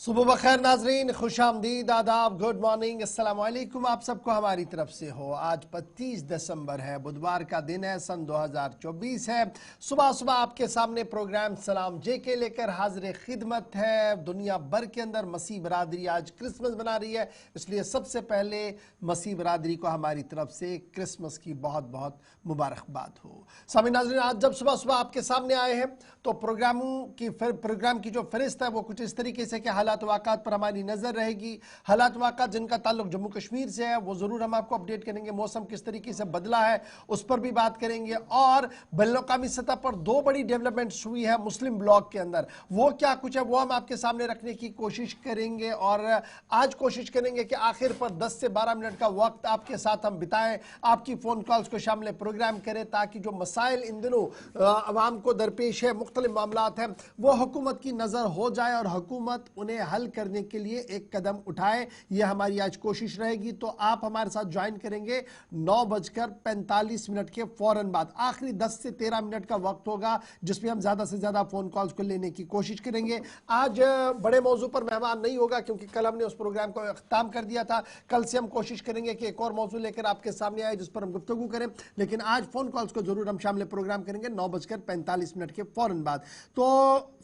सुबह बखैर नाजरीन, खुश आमदीद, आदाब, गुड मॉर्निंग, अस्सलाम वालेकुम। आप सबको हमारी तरफ से हो। आज 25 दिसंबर है, बुधवार का दिन है, सन 2024 है। सुबह सुबह आपके सामने प्रोग्राम सलाम जे के लेकर हाजिर खिदमत है। दुनिया भर के अंदर मसीह बरादरी आज क्रिसमस बना रही है, इसलिए सबसे पहले मसीह बरादरी को हमारी तरफ से क्रिसमस की बहुत बहुत मुबारकबाद हो। सामीन नाज़रीन, आज जब सुबह सुबह आपके सामने आए हैं तो प्रोग्राम की जो फहरिस्त है वो कुछ इस तरीके से कि हालात वाक़ात पर हमारी नज़र रहेगी। हालात वाक़ात जिनका ताल्लुक जम्मू कश्मीर से है वो ज़रूर हम आपको अपडेट करेंगे। मौसम किस तरीके से बदला है उस पर भी बात करेंगे। और बैनुल-अक़वामी सतह पर दो बड़ी डेवलपमेंट्स हुई है मुस्लिम ब्लॉक के अंदर, वो क्या कुछ है वो हम आपके सामने रखने की कोशिश करेंगे। और आज कोशिश करेंगे कि आखिर पर 10 से 12 मिनट का वक्त आपके साथ हम बिताएं, आपकी फ़ोन कॉल्स को शामिल प्रोग्राम करें, ताकि जो मसाइल इन दिनों आवाम को दरपेश है, मुख्तलिफ मामलात हैं, वो हुकूमत की नज़र हो जाए और हुकूमत उन्हें हल करने के लिए एक कदम उठाए। ये हमारी आज कोशिश रहेगी। तो आप हमारे साथ ज्वाइन करेंगे 9:45 के फौरन बाद। आखिरी 10 से 13 मिनट का वक्त होगा जिसमें हम ज़्यादा से ज़्यादा फ़ोन कॉल्स को लेने की कोशिश करेंगे। आज बड़े मौजू पर मेहमान नहीं होगा क्योंकि कल हमने उस प्रोग्राम को अख्ताम कर दिया था। कल से हम कोशिश करेंगे कि एक और मौजू लेकर आपके सामने आए जिस पर हम गुफ्तगू करें, लेकिन आज फ़ोन कॉल्स को ज़रूर हम शामिल प्रोग्राम करेंगे 9:45 के फौरन बाद। तो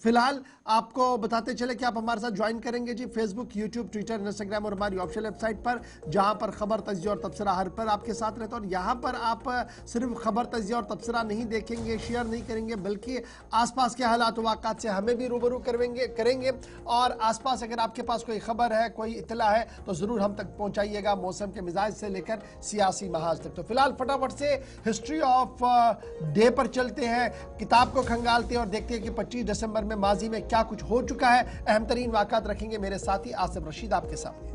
फिलहाल आपको बताते चले कि आप हमारे साथ ज्वाइन करेंगे जी फेसबुक, यूट्यूब, ट्विटर, इंस्टाग्राम और हमारी ऑफिशियल वेबसाइट पर, जहां पर खबर, तजिया और तबसरा हर पर आपके साथ रहता है। और यहाँ पर आप सिर्फ खबर, तजिया और तबसरा नहीं देखेंगे, शेयर नहीं करेंगे, बल्कि आसपास के हालात वाक़ात से हमें भी रूबरू करेंगे। और आसपास अगर आपके पास कोई खबर है, कोई इतला है तो ज़रूर हम तक पहुँचाइएगा, मौसम के मिजाज से लेकर सियासी महाज तक। तो फिलहाल फटाफट से हिस्ट्री ऑफ डे पर चलते हैं, किताब को खंगालते हैं और देखते हैं कि 25 दिसंबर में माजी में क्या कुछ हो चुका है। अहम तरीन वाक़ात रखेंगे मेरे साथी आसिफ रशीद आपके सामने।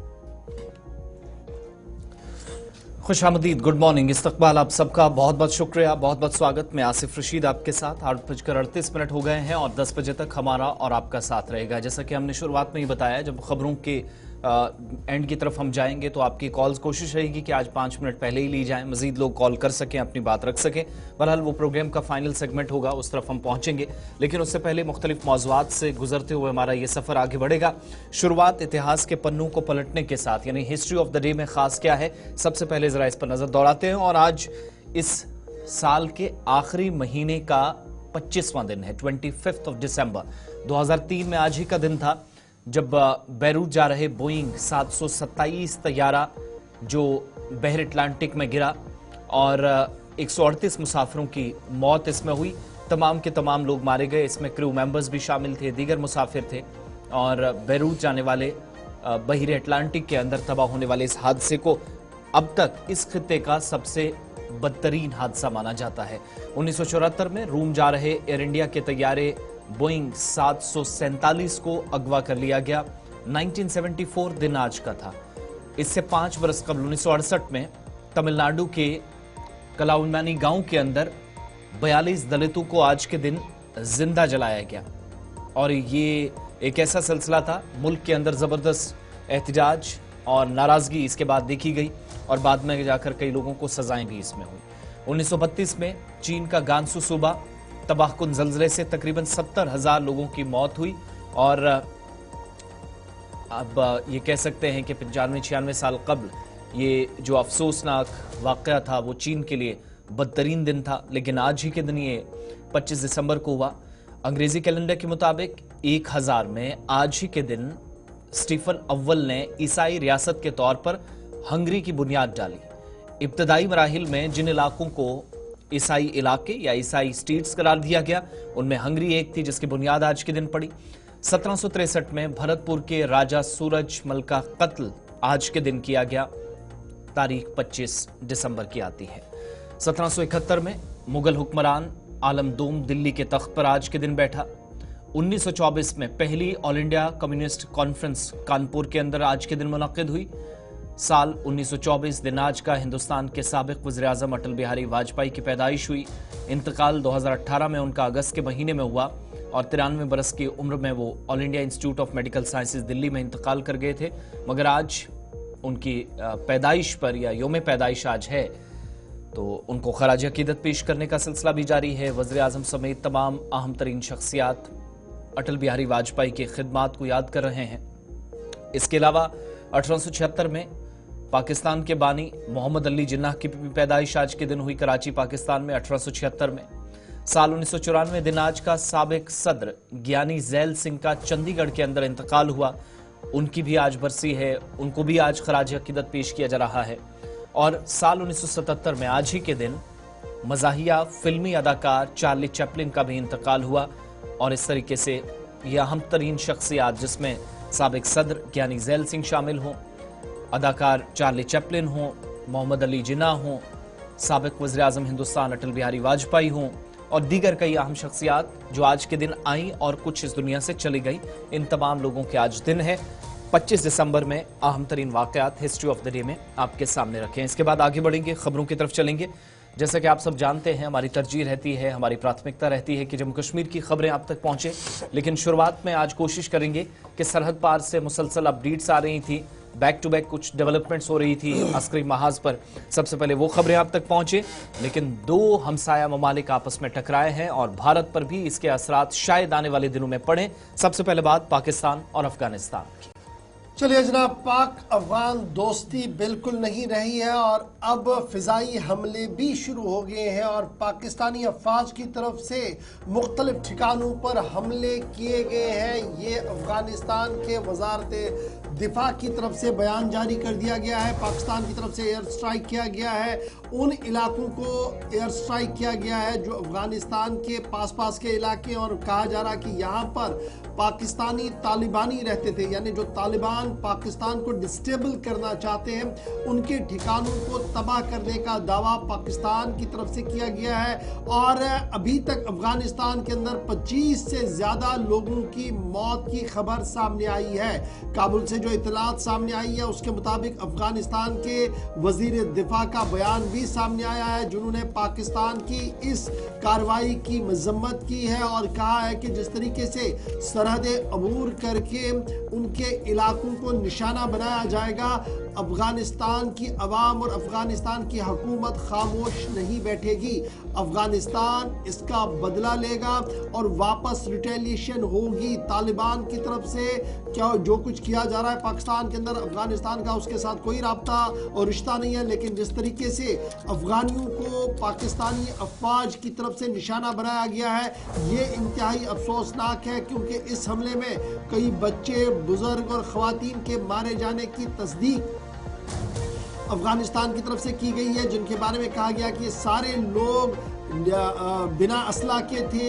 खुशामदीद, गुड मॉर्निंग, इस्तकबाल आप सबका बहुत बहुत शुक्रिया, बहुत बहुत स्वागत। मैं आसिफ रशीद आपके साथ। 8:38 हो गए हैं और 10 बजे तक हमारा और आपका साथ रहेगा। जैसा कि हमने शुरुआत में ही बताया, जब खबरों के एंड की तरफ हम जाएंगे तो आपकी कॉल्स कोशिश रहेगी कि आज 5 मिनट पहले ही ली जाएं, मजीद लोग कॉल कर सकें, अपनी बात रख सकें। बहरहाल वो प्रोग्राम का फाइनल सेगमेंट होगा, उस तरफ हम पहुंचेंगे, लेकिन उससे पहले मुख्तलिफ मौज़ूआत से गुजरते हुए हमारा ये सफ़र आगे बढ़ेगा। शुरुआत इतिहास के पन्नों को पलटने के साथ, यानी हिस्ट्री ऑफ द डे में ख़ास क्या है, सबसे पहले ज़रा इस पर नज़र दौड़ाते हैं। और आज इस साल के आखिरी महीने का 25वां दिन है, 25 दिसंबर 2003 में आज ही का दिन था जब बैरूत जा रहे बोइंग 727 तैयारा जो बहर अटलांटिक में गिरा और 138 मुसाफिरों की मौत इसमें हुई। तमाम के तमाम लोग मारे गए, इसमें क्रू मेंबर्स भी शामिल थे, दीगर मुसाफिर थे। और बैरूत जाने वाले बहर अटलांटिक के अंदर तबाह होने वाले इस हादसे को अब तक इस खित्ते का सबसे बदतरीन हादसा माना जाता है। 1974 में रोम जा रहे एयर इंडिया के तैयारे बोइंग 747 को अगवा कर लिया गया। 1974 दिन आज का था। इससे 5 बरस कबल 1968 में तमिलनाडु के कलाउलमानी गांव के अंदर 42 दलितों को आज के दिन जिंदा जलाया गया। और ये एक ऐसा सिलसिला था, मुल्क के अंदर जबरदस्त एहतजाज और नाराजगी इसके बाद देखी गई और बाद में जाकर कई लोगों को सजाएं भी इसमें हुई। 1932 में चीन का गांसू सूबा तबाहकुन ज़ल्ज़ले से तकरीबन 70,000 लोगों की मौत हुई। और अब ये कह सकते हैं कि 95-96 साल कबल ये जो अफसोसनाक वाक़या था वो चीन के लिए बदतरीन दिन था, लेकिन आज ही के दिन ये 25 दिसंबर को हुआ। अंग्रेज़ी कैलेंडर के मुताबिक 1000 में आज ही के दिन स्टीफन अव्वल ने ईसाई रियासत के तौर पर हंगरी की बुनियाद डाली। इब्तदाई मराहिल में जिन इलाकों को ईसाई इलाके या ईसाई स्टेट्स करार दिया गया, उनमें हंगरी एक थी जिसकी बुनियाद आज के दिन पड़ी। 1763 में भरतपुर के राजा सूरजमल का कत्ल आज के दिन किया गया, तारीख 25 दिसंबर की आती है। 1771 में मुगल हुक्मरान आलम दोम दिल्ली के तख्त पर आज के दिन बैठा। 1924 में पहली all India communist conference Kanpur के अंदर आज के दिन मुनक्किद हुई। साल 1924 दिन आज का हिंदुस्तान के साबिक वज़ीर-ए-आज़म अटल बिहारी वाजपेयी की पैदाइश हुई। इंतकाल 2018 में उनका अगस्त के महीने में हुआ और 93 बरस की उम्र में वो all India institute of medical sciences Delhi में इंतकाल कर गए थे। मगर आज उनकी पैदाइश पर या योम पैदाइश आज है तो उनको खराज अकीदत पेश करने का सिलसिला भी जारी है। वज़ीर-ए-आज़म समेत तमाम अहम तरीन शख्सियात अटल बिहारी वाजपेयी की खिदमात को याद कर रहे हैं। इसके अलावा 1876 में पाकिस्तान के बानी मोहम्मद अली जिन्नाह की पैदाइश आज के दिन हुई कराची, पाकिस्तान में 1876 में। साल 1994 दिन आज का साबिक सदर ज्ञानी जैल सिंह का चंडीगढ़ के अंदर इंतकाल हुआ, उनकी भी आज बरसी है, उनको भी आज खराज अकीदत पेश किया जा रहा है। और साल 1977 में आज ही के दिन मज़ाहिया फिल्मी अदाकार चार्ली चैपलिन का भी इंतकाल हुआ। और इस तरीके से यह अहम तरीन शख्सियात, जिसमें साबिक सदर ज्ञानी जैल सिंह शामिल हों, अदाकार चार्ली चैपलिन हों, मोहम्मद अली जिन्नाह हों, साबिक वज़ीर आज़म हिंदुस्तान अटल बिहारी वाजपेयी हों और दीगर कई अहम शख्सियात जो आज के दिन आई और कुछ इस दुनिया से चली गई, इन तमाम लोगों के आज दिन है। 25 दिसंबर में अहम तरीन वाक़यात हिस्ट्री ऑफ द डे में आपके सामने रखें। इसके बाद आगे बढ़ेंगे, खबरों की तरफ चलेंगे। जैसा कि आप सब जानते हैं, हमारी तरजीह रहती है, हमारी प्राथमिकता रहती है कि जम्मू कश्मीर की खबरें आप तक पहुंचे। लेकिन शुरुआत में आज कोशिश करेंगे कि सरहद पार से मुसलसल अपडेट्स आ रही थी, बैक टू बैक कुछ डेवलपमेंट्स हो रही थी अस्करी महाज पर, सबसे पहले वो खबरें आप तक पहुंचे। लेकिन दो हमसाया ममालिक आपस में टकराए हैं और भारत पर भी इसके असरात शायद आने वाले दिनों में पड़े। सबसे पहले बात पाकिस्तान और अफगानिस्तान की। चलिए जनाब, पाक अफगान दोस्ती बिल्कुल नहीं रही है और अब फिजाई हमले भी शुरू हो गए हैं और पाकिस्तानी अफवाज की तरफ से मुख्तलिफ ठिकानों पर हमले किए गए हैं। ये अफगानिस्तान के वजारत दिफा की तरफ से बयान जारी कर दिया गया है। पाकिस्तान की तरफ से एयर स्ट्राइक किया गया है, उन इलाकों को एयर स्ट्राइक किया गया है जो अफगानिस्तान के पास के इलाके, और कहा जा रहा है कि यहाँ पर पाकिस्तानी तालिबानी रहते थे, यानी जो तालिबान पाकिस्तान को डिस्टेबल करना चाहते हैं, उनके ठिकानों को तबाह करने का दावा पाकिस्तान की तरफ से किया गया है। और अभी तक अफगानिस्तान के अंदर 25 से ज़्यादा लोगों की मौत की खबर सामने आई है। काबुल से जो इतलात सामने आई है उसके मुताबिक अफगानिस्तान के वजीर दिफा का बयान भी सामने आया है, जिन्होंने पाकिस्तान की इस कार्रवाई की मजम्मत की है और कहा है कि जिस तरीके से सरहदें अबूर करके उनके इलाकों को निशाना बनाया जाएगा, अफगानिस्तान की अवाम और अफगानिस्तान की हुकूमत खामोश नहीं बैठेगी। अफगानिस्तान इसका बदला लेगा और वापस रिटेलिएशन होगी। तालिबान की तरफ से क्या जो कुछ किया जा रहा है पाकिस्तान के अंदर, अफगानिस्तान का उसके साथ कोई राब्ता और रिश्ता नहीं है, लेकिन जिस तरीके से अफगानियों को पाकिस्तानी अफवाज की तरफ से निशाना बनाया गया है, ये इंतहाई अफसोसनाक है, क्योंकि इस हमले में कई बच्चे, बुजुर्ग और ख़वातीन के मारे जाने की तस्दीक अफगानिस्तान की तरफ से की गई है, जिनके बारे में कहा गया कि ये सारे लोग बिना असला के थे,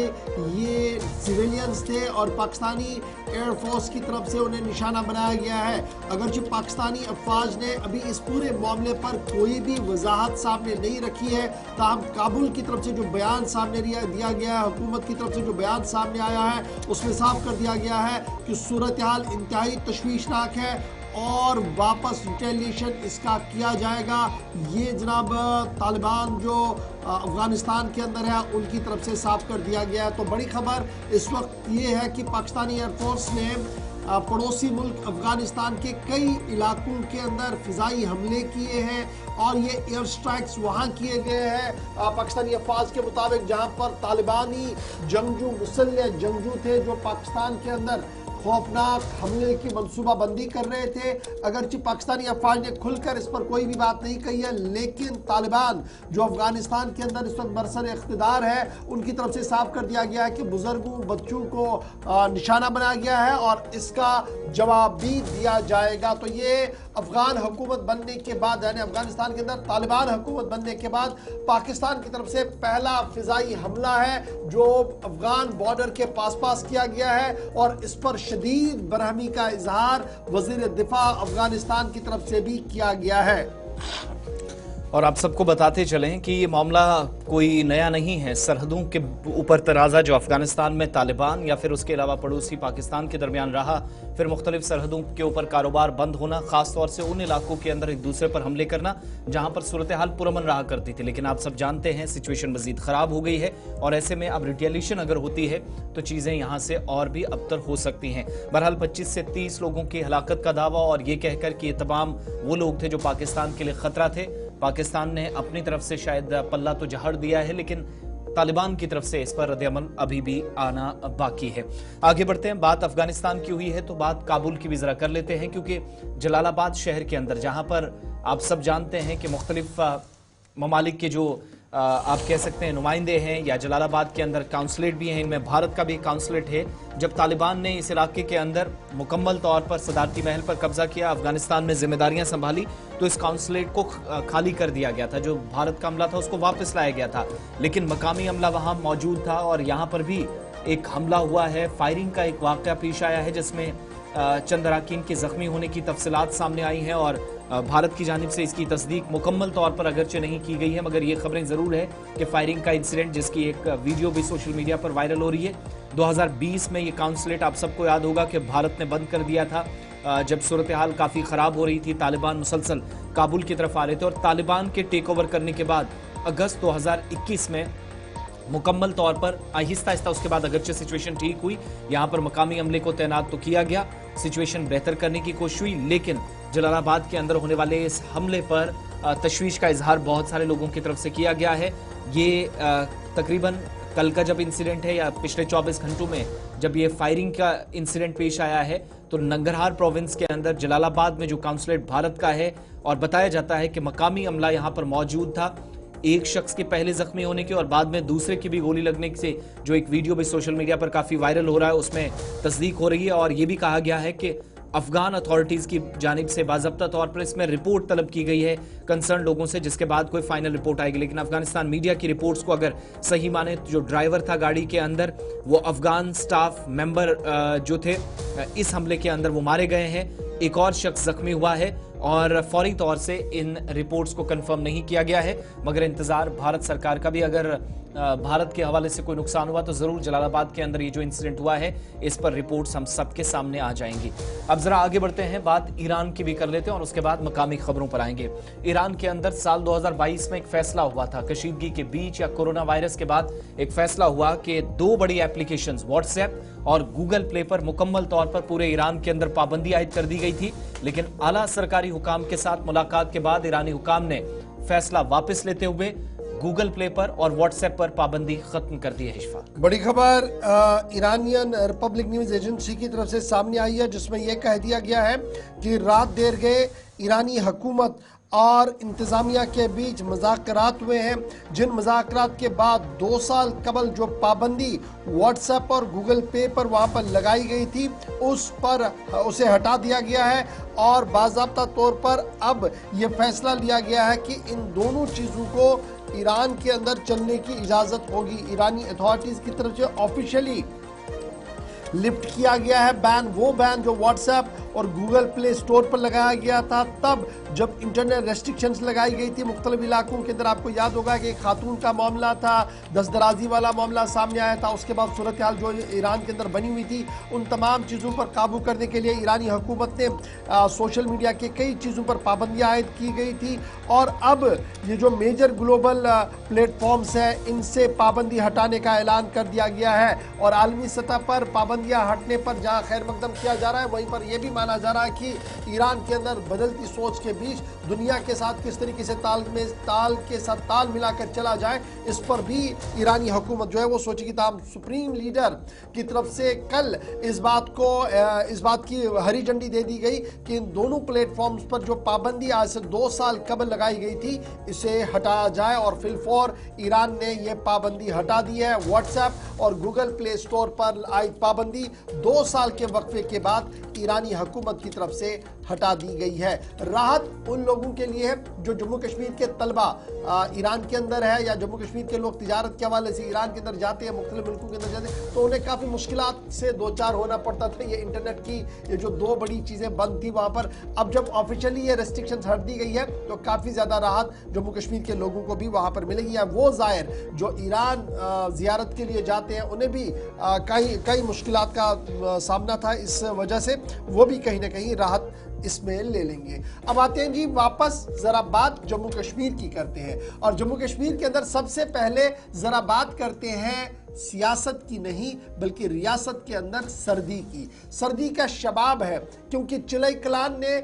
ये सिविलियंस थे और पाकिस्तानी एयरफोर्स की तरफ से उन्हें निशाना बनाया गया है। अगरचि पाकिस्तानी अफवाज ने अभी इस पूरे मामले पर कोई भी वजाहत सामने नहीं रखी है, ताहम काबुल की तरफ से जो बयान सामने दिया गया है, हुकूमत की तरफ से जो बयान सामने आया है, उसमें साफ कर दिया गया है कि सूरत हाल इंतहाई तशवीशनाक है और वापस रिटेलिएशन इसका किया जाएगा। ये जनाब तालिबान जो अफगानिस्तान के अंदर है उनकी तरफ से साफ कर दिया गया है। तो बड़ी खबर इस वक्त ये है कि पाकिस्तानी एयरफोर्स ने पड़ोसी मुल्क अफगानिस्तान के कई इलाकों के अंदर फिजाई हमले किए हैं और ये एयर स्ट्राइक्स वहाँ किए गए हैं पाकिस्तानी अफवाज के मुताबिक, जहाँ पर तालिबानी जंगजू, मुसल्लह जंगजू थे जो पाकिस्तान के अंदर खौफनाक हमले की मनसूबाबंदी कर रहे थे। अगरचि पाकिस्तानी अफवाज ने खुलकर इस पर कोई भी बात नहीं कही है, लेकिन तालिबान जो अफगानिस्तान के अंदर इस वक्त बरसर इख्तिदार है, उनकी तरफ से साफ कर दिया गया है कि बुजुर्गों, बच्चों को निशाना बनाया गया है और इसका जवाब भी दिया जाएगा। तो ये अफगान हुकूमत बनने के बाद, यानी अफगानिस्तान के अंदर तालिबान हुकूमत बनने के बाद पाकिस्तान की तरफ से पहला फिजाई हमला है जो अफगान बॉर्डर के पास किया गया है और इस पर शदीद बरहमी का इजहार वजीर दिफा अफगानिस्तान की तरफ से भी किया गया है। और आप सबको बताते चलें कि ये मामला कोई नया नहीं है। सरहदों के ऊपर तराजा जो अफगानिस्तान में तालिबान या फिर उसके अलावा पड़ोसी पाकिस्तान के दरमियान रहा, फिर मुख्तलिफ सरहदों के ऊपर कारोबार बंद होना, खासतौर से उन इलाकों के अंदर एक दूसरे पर हमले करना जहां पर सूरत हाल पुरअमन रहा करती थी। लेकिन आप सब जानते हैं सिचुएशन मजीद खराब हो गई है और ऐसे में अब रिटेलिएशन अगर होती है तो चीजें यहां से और भी अबतर हो सकती हैं। बहरहाल 25 से 30 लोगों की हलाकत का दावा और ये कहकर कि ये तमाम वो लोग थे जो पाकिस्तान के लिए खतरा थे। पाकिस्तान ने अपनी तरफ से शायद पल्ला तो झाड़ दिया है, लेकिन तालिबान की तरफ से इस पर रद्द-ए-अमल अभी भी आना बाकी है। आगे बढ़ते हैं, बात अफगानिस्तान की हुई है तो बात काबुल की भी जरा कर लेते हैं, क्योंकि जलालाबाद शहर के अंदर जहां पर आप सब जानते हैं कि मुख्तलिफ ममालिक के जो आप कह सकते हैं नुमाइंदे हैं, या जलालाबाद के अंदर काउंसलेट भी हैं, इनमें भारत का भी काउंसलेट है। जब तालिबान ने इस इलाके के अंदर मुकम्मल तौर पर सदारती महल पर कब्जा किया, अफगानिस्तान में जिम्मेदारियां संभाली, तो इस काउंसलेट को खाली कर दिया गया था। जो भारत का अमला था उसको वापस लाया गया था, लेकिन मकामी अमला वहां मौजूद था और यहां पर भी एक हमला हुआ है। फायरिंग का एक वाकया पेश आया है जिसमें चंद अरकान के जख्मी होने की तफसीलात सामने आई हैं और भारत की जानिब से इसकी तस्दीक मुकम्मल तौर पर अगरचे नहीं की गई है, मगर ये खबरें ज़रूर है कि फायरिंग का इंसिडेंट, जिसकी एक वीडियो भी सोशल मीडिया पर वायरल हो रही है, 2020 में ये काउंसलेट आप सबको याद होगा कि भारत ने बंद कर दिया था जब सूरत हाल काफ़ी ख़राब हो रही थी। तालिबान मुसलसल काबुल की तरफ आ रहे थे और तालिबान के टेक ओवर करने के बाद अगस्त 2021 में मुकम्मल तौर पर आहिस्ता आहिस्ता उसके बाद अगरचे सिचुएशन ठीक हुई, यहाँ पर मकामी अमले को तैनात तो किया गया, सिचुएशन बेहतर करने की कोशिश हुई, लेकिन जलालाबाद के अंदर होने वाले इस हमले पर तशवीश का इजहार बहुत सारे लोगों की तरफ से किया गया है। ये तकरीबन कल का जब इंसिडेंट है या पिछले 24 घंटों में जब ये फायरिंग का इंसिडेंट पेश आया है, तो नंगरहार प्रोविंस के अंदर जलालाबाद में जो काउंसलेट भारत का है और बताया जाता है कि मकामी अमला यहाँ पर मौजूद था। एक शख्स के पहले जख्मी होने के और बाद में दूसरे की भी गोली लगने से जो एक वीडियो भी सोशल मीडिया पर काफी वायरल हो रहा है, उसमें तस्दीक हो रही है और ये भी कहा गया है कि अफगान अथॉरिटीज की जानिब से बाज़ाब्ता तौर पर इसमें रिपोर्ट तलब की गई है कंसर्न लोगों से, जिसके बाद कोई फाइनल रिपोर्ट आएगी। लेकिन अफगानिस्तान मीडिया की रिपोर्ट्स को अगर सही माने तो जो ड्राइवर था गाड़ी के अंदर, वो अफगान स्टाफ मेंबर जो थे इस हमले के अंदर वो मारे गए हैं। एक और शख्स जख्मी हुआ है और फौरी तौर से इन रिपोर्ट्स को कंफर्म नहीं किया गया है, मगर इंतजार भारत सरकार का भी, अगर भारत के हवाले से कोई नुकसान हुआ तो जरूर जलालाबाद के अंदर ये जो इंसिडेंट हुआ है इस पर रिपोर्ट्स हम सबके सामने आ जाएंगी। अब जरा आगे बढ़ते हैं, बात ईरान की भी कर लेते हैं और उसके बाद मकामी खबरों पर आएंगे। ईरान के अंदर साल 2022 में एक फैसला हुआ था, कशीदगी के बीच या कोरोना वायरस के बाद एक फैसला हुआ कि दो बड़ी एप्लीकेशंस व्हाट्सएप और गूगल प्ले पर मुकम्मल तौर पर पूरे ईरान के अंदर पाबंदी आयद कर दी गई थी। लेकिन आला सरकारी हुकाम के साथ मुलाकात के बाद ईरानी हुकाम ने फैसला वापस लेते हुए गूगल प्ले पर और व्हाट्सएप पर पाबंदी खत्म कर दी है। इशफा, बड़ी खबर ईरानियन रिपब्लिक न्यूज एजेंसी की तरफ से सामने आई है, जिसमें यह कह दिया गया है कि रात देर गए ईरानी हुकूमत और इंतजामिया के बीच मुज़ाकरात हुए हैं, जिन मुज़ाकरात के बाद 2 साल कबल जो पाबंदी व्हाट्सएप और गूगल पे पर वहाँ पर लगाई गई थी उसे हटा दिया गया है और बाज़ाब्ता तौर पर अब ये फैसला लिया गया है कि इन दोनों चीज़ों को ईरान के अंदर चलने की इजाज़त होगी। ईरानी अथॉरिटीज़ की तरफ से ऑफिशियली लिफ्ट किया गया है वो बैन जो व्हाट्सएप और गूगल प्ले स्टोर पर लगाया गया था, तब जब इंटरनेट रेस्ट्रिक्शंस लगाई गई थी मुख्तलिफ इलाकों के अंदर। आपको याद होगा कि एक खातून का मामला था, दस्तदराजी वाला मामला सामने आया था, उसके बाद सूरत हाल जो ईरान के अंदर बनी हुई थी, उन तमाम चीज़ों पर काबू करने के लिए ईरानी हुकूमत ने सोशल मीडिया के कई चीज़ों पर पाबंदियाँ आयद की गई थी और अब ये जो मेजर ग्लोबल प्लेटफॉर्म्स हैं इनसे पाबंदी हटाने का ऐलान कर दिया गया है और आलमी सतह पर पाबंदियाँ हटने पर जहाँ खैर मकदम किया जा रहा है, वहीं पर यह भी माना जा रहा है कि ईरान के अंदर बदलती सोच के बीच दुनिया के साथ किस तरीके से ताल मिलाकर चला जाए, इस पर भी ईरानी हुकूमत जो है वो सोचेगी। ताम सुप्रीम लीडर की तरफ से कल इस बात की हरी झंडी दे दी गई कि इन दोनों प्लेटफॉर्म्स पर जो पाबंदी आज से 2 साल कबल लगाई गई थी इसे हटाया जाए और फिलफौर ईरान ने यह पाबंदी हटा दी है। व्हाट्सएप और गूगल प्ले स्टोर पर आयद पाबंदी 2 साल के वक्फे के बाद ईरानी हुकूमत की तरफ से हटा दी गई है। राहत उन लोगों के लिए है जो जम्मू कश्मीर के तलबा ईरान के अंदर है या जम्मू कश्मीर के लोग तिजारत के हवाले से ईरान के अंदर जाते हैं, मुख्तलिफ मुल्कों के अंदर जाते हैं, तो उन्हें काफ़ी मुश्किलात से दो चार होना पड़ता था। ये इंटरनेट की ये जो 2 बड़ी चीज़ें बंद थी वहाँ पर, अब जब ऑफिशियली ये रेस्ट्रिक्शंस हट दी गई है तो काफ़ी ज़्यादा राहत जम्मू कश्मीर के लोगों को भी वहाँ पर मिलेगी। या वो ज़ायर जो ईरान ज़ियारत के लिए जाते हैं उन्हें भी कई मुश्किलात का सामना था, इस वजह से वो भी कहीं ना कहीं राहत इसमें ले लेंगे। अब आते हैं जी वापस जरा बात जम्मू कश्मीर की करते हैं और जम्मू कश्मीर के अंदर सबसे पहले जरा बात करते हैं सियासत की नहीं बल्कि रियासत के अंदर सर्दी की। सर्दी का शबाब है क्योंकि चिलई कलान ने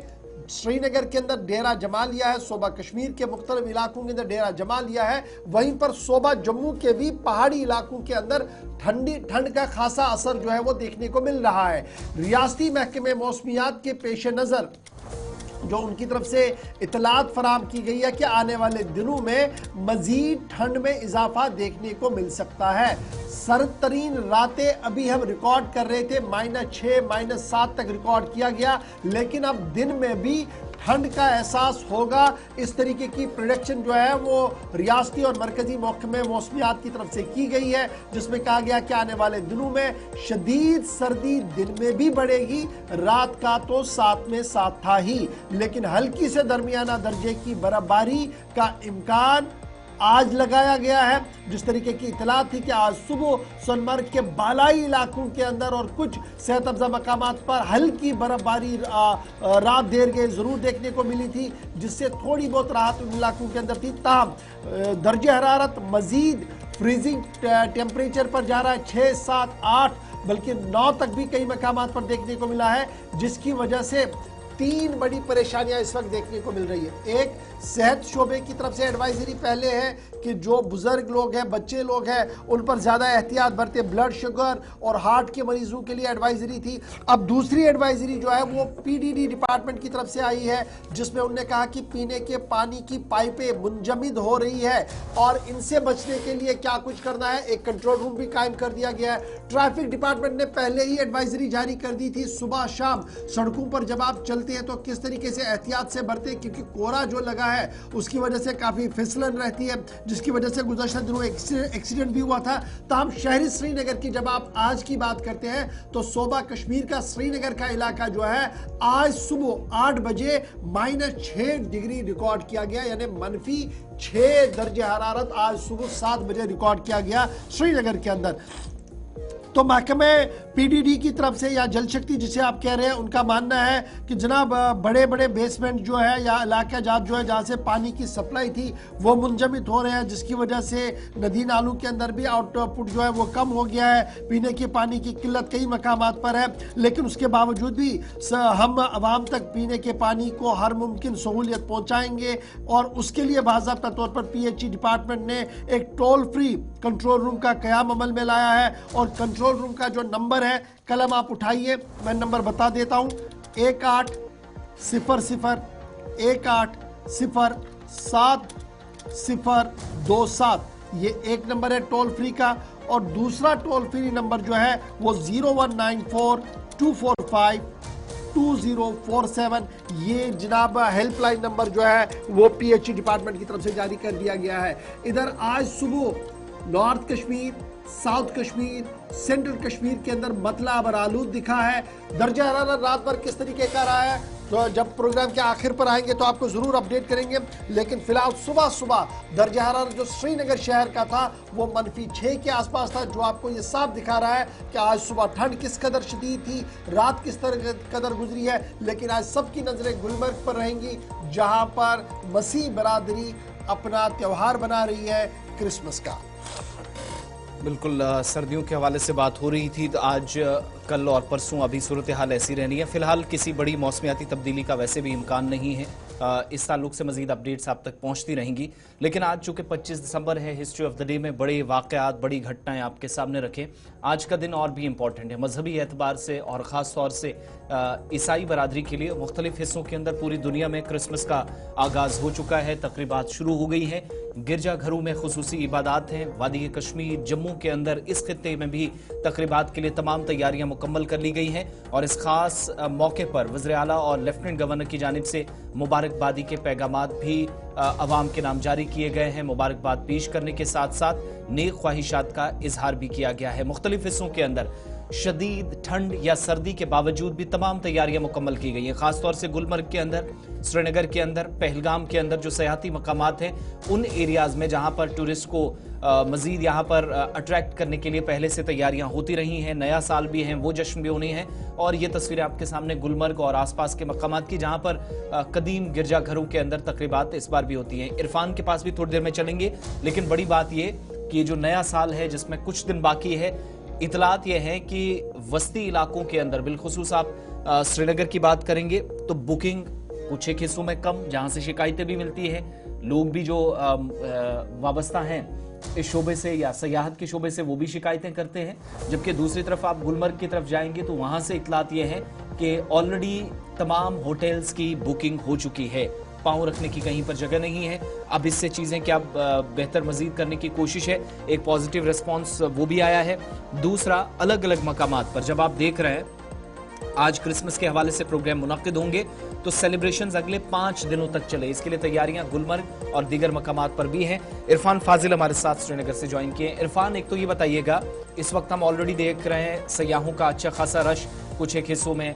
श्रीनगर के अंदर डेरा जमा लिया है, सोबा कश्मीर के मुख्तलिफ इलाकों के अंदर डेरा जमा लिया है, वहीं पर सोबा जम्मू के भी पहाड़ी इलाकों के अंदर ठंड का खासा असर जो है वो देखने को मिल रहा है। रियासती महकमे मौसमियात के पेश नज़र जो उनकी तरफ से इतलात फराम की गई है कि आने वाले दिनों में मजीद ठंड में इजाफा देखने को मिल सकता है। सर्द तरीन रातें अभी हम रिकॉर्ड कर रहे थे, -6 -7 तक रिकॉर्ड किया गया, लेकिन अब दिन में भी ठंड का एहसास होगा। इस तरीके की प्रोडिक्शन जो है वो रियासती और मरकजी महकमे मौसमियात की तरफ से की गई है, जिसमें कहा गया कि आने वाले दिनों में शदीद सर्दी दिन में भी बढ़ेगी। रात का तो साथ में साथ था ही, लेकिन हल्की से दरमियाना दर्जे की बर्फबारी का इम्कान आज लगाया गया है। जिस तरीके की इतला थी कि आज सुबह सोनमर्ग के बालाई इलाकों के अंदर और कुछ सेहत अफजा मकामात पर हल्की बर्फबारी रात देर के जरूर देखने को मिली थी, जिससे थोड़ी बहुत राहत उन इलाकों के अंदर थी। ताहम दर्जे हरारत मजीद फ्रीजिंग टेम्परेचर पर जा रहा है, 6, 7, 8 बल्कि 9 तक भी कई मकामात पर देखने को मिला है, जिसकी वजह से 3 बड़ी परेशानियां इस वक्त देखने को मिल रही है। एक, सेहत शोबे की तरफ से एडवाइजरी पहले है कि जो बुजुर्ग लोग हैं, बच्चे लोग हैं, उन पर ज्यादा एहतियात बरते। ब्लड शुगर और हार्ट के मरीजों के लिए एडवाइजरी थी। अब दूसरी एडवाइजरी जो है वो पीडीडी डिपार्टमेंट की तरफ से आई है, जिसमें उन्होंने कहा कि पीने के पानी की पाइपें मुंजमद हो रही है और इनसे बचने के लिए क्या कुछ करना है। एक कंट्रोल रूम भी कायम कर दिया गया है। ट्रैफिक डिपार्टमेंट ने पहले ही एडवाइजरी जारी कर दी थी, सुबह शाम सड़कों पर जब आप चलते हैं तो किस तरीके से एहतियात से बरते, क्योंकि कोहरा जो लगा है उसकी वजह से काफी फिसलन रहती है, जिसकी वजह से गुज़श्ता दिनों एक्सीडेंट भी हुआ था। ताहम शहरी श्रीनगर की जब आप आज की बात करते हैं तो सोबा कश्मीर का श्रीनगर का इलाका जो है आज सुबह 8 बजे -6 डिग्री रिकॉर्ड किया गया, यानी -6 दर्जे हरारत आज सुबह 7 बजे रिकॉर्ड किया गया श्रीनगर के अंदर। तो महकमे पीडीडी की तरफ से या जल शक्ति जिसे आप कह रहे हैं, उनका मानना है कि जनाब बड़े बड़े बेसमेंट जो है या इलाका जात जो है जहाँ से पानी की सप्लाई थी वो मुंजमद हो रहे हैं, जिसकी वजह से नदी नालों के अंदर भी आउटपुट जो है वो कम हो गया है। पीने के पानी की किल्लत कई मकामात पर है, लेकिन उसके बावजूद भी हम आवाम तक पीने के पानी को हर मुमकिन सहूलियत पहुँचाएंगे और उसके लिए बाज़ाब्ता तौर पर पीएचई डिपार्टमेंट ने एक टोल फ्री कंट्रोल रूम का क़याम अमल में लाया है। और कंट्रोल रूम का जो नंबर है, कलम आप उठाइए, मैं नंबर बता देता हूं, 1800-1807-027। ये एक नंबर है टोल फ्री का। और दूसरा टोल फ्री नंबर जो है वो 0194-245-2047। ये जनाब हेल्पलाइन नंबर जो है वो पीएचई डिपार्टमेंट की तरफ से जारी कर दिया गया है। इधर आज सुबह north Kashmir, south Kashmir, central Kashmir के अंदर मतला और आलूद दिखा है। दर्जा हरारत रात भर किस तरीके का रहा है तो जब प्रोग्राम के आखिर पर आएंगे तो आपको जरूर अपडेट करेंगे, लेकिन फिलहाल सुबह सुबह दर्जा हरारत जो श्रीनगर शहर का था वो -6 के आसपास था, जो आपको ये साफ दिखा रहा है कि आज सुबह ठंड किस कदर शदीद थी, रात किस कदर गुजरी है। लेकिन आज सबकी नजरें गुलमर्ग पर रहेंगी, जहां पर मसीह बरादरी अपना त्यौहार बना रही है क्रिसमस का। बिल्कुल, सर्दियों के हवाले से बात हो रही थी, तो आज कल और परसों अभी सूरत हाल ऐसी रहनी है। फिलहाल किसी बड़ी मौसमियाती तब्दीली का वैसे भी इम्कान नहीं है। इस ताल्लुक से मजीद अपडेट्स आप तक पहुंचती रहेंगी, लेकिन आज चूँकि 25 दिसंबर है, हिस्ट्री ऑफ द डे में बड़े वाक़यात, बड़ी घटनाएं आपके सामने रखें। आज का दिन और भी इम्पॉर्टेंट है मजहबी एतबार से, और ख़ास तौर से ईसाई बरादरी के लिए। मुख्तलिफ हिस्सों के अंदर पूरी दुनिया में क्रिसमस का आगाज़ हो चुका है, तकरीबात शुरू हो गई हैं, गिरजाघरों में खुसूसी इबादत हैं। वादी कश्मीर, जम्मू के अंदर इस खित्ते में भी तकरीबात के लिए तमाम तैयारियां मुकम्मल कर ली गई हैं, और इस खास मौके पर वज़ीर आला और लेफ्टिनेंट गवर्नर की जानिब से मुबारकबादी के पैगामात भी अवाम के नाम जारी किए गए हैं। मुबारकबाद पेश करने के साथ साथ नेक ख्वाहिशात का इजहार भी किया गया है। मुख्तलिफ हिस्सों के अंदर शदीद ठंड या सर्दी के बावजूद भी तमाम तैयारियां मुकम्मल की गई हैं। खासतौर से गुलमर्ग के अंदर, श्रीनगर के अंदर, पहलगाम के अंदर जो सयाहती मकामात हैं, उन एरियाज में जहां पर टूरिस्ट को मजीद यहाँ पर अट्रैक्ट करने के लिए पहले से तैयारियां होती रही हैं। नया साल भी हैं, वो जश्न भी होनी है, और ये तस्वीरें आपके सामने गुलमर्ग और आसपास के मकामात की, जहां पर कदीम गिरजाघरों के अंदर तकरीबात इस बार भी होती हैं। इरफान के पास भी थोड़ी देर में चलेंगे, लेकिन बड़ी बात ये कि जो नया साल है जिसमें कुछ दिन बाकी है, इतलात यह है कि वस्ती इलाकों के अंदर, बिलखुसूस आप श्रीनगर की बात करेंगे तो बुकिंग कुछ एक हिस्सों में कम, जहां से शिकायतें भी मिलती है, लोग भी जो वाबस्ता हैं इस शोबे से या सयाहत के शोबे से वो भी शिकायतें करते हैं। जबकि दूसरी तरफ आप गुलमर्ग की तरफ जाएंगे तो वहां से इतलात ये है कि ऑलरेडी तमाम होटल्स की बुकिंग हो चुकी है, पांव रखने की कहीं पर जगह नहीं है। अब इससे चीजें क्या बेहतर मजीद करने की कोशिश है, एक पॉजिटिव रिस्पांस वो भी आया है। दूसरा, अलग अलग मकामात पर जब आप देख रहे हैं आज क्रिसमस के हवाले से प्रोग्राम मुनक्किद होंगे तो सेलिब्रेशंस अगले 5 दिनों तक चले, इसके लिए तैयारियां गुलमर्ग और दीगर मकामात पर भी हैं। इरफान फाजिल हमारे साथ श्रीनगर से ज्वाइन किए। इरफान, एक तो ये बताइएगा, इस वक्त हम ऑलरेडी देख रहे हैं सयाहों का अच्छा खासा रश, कुछ एक हिस्सों में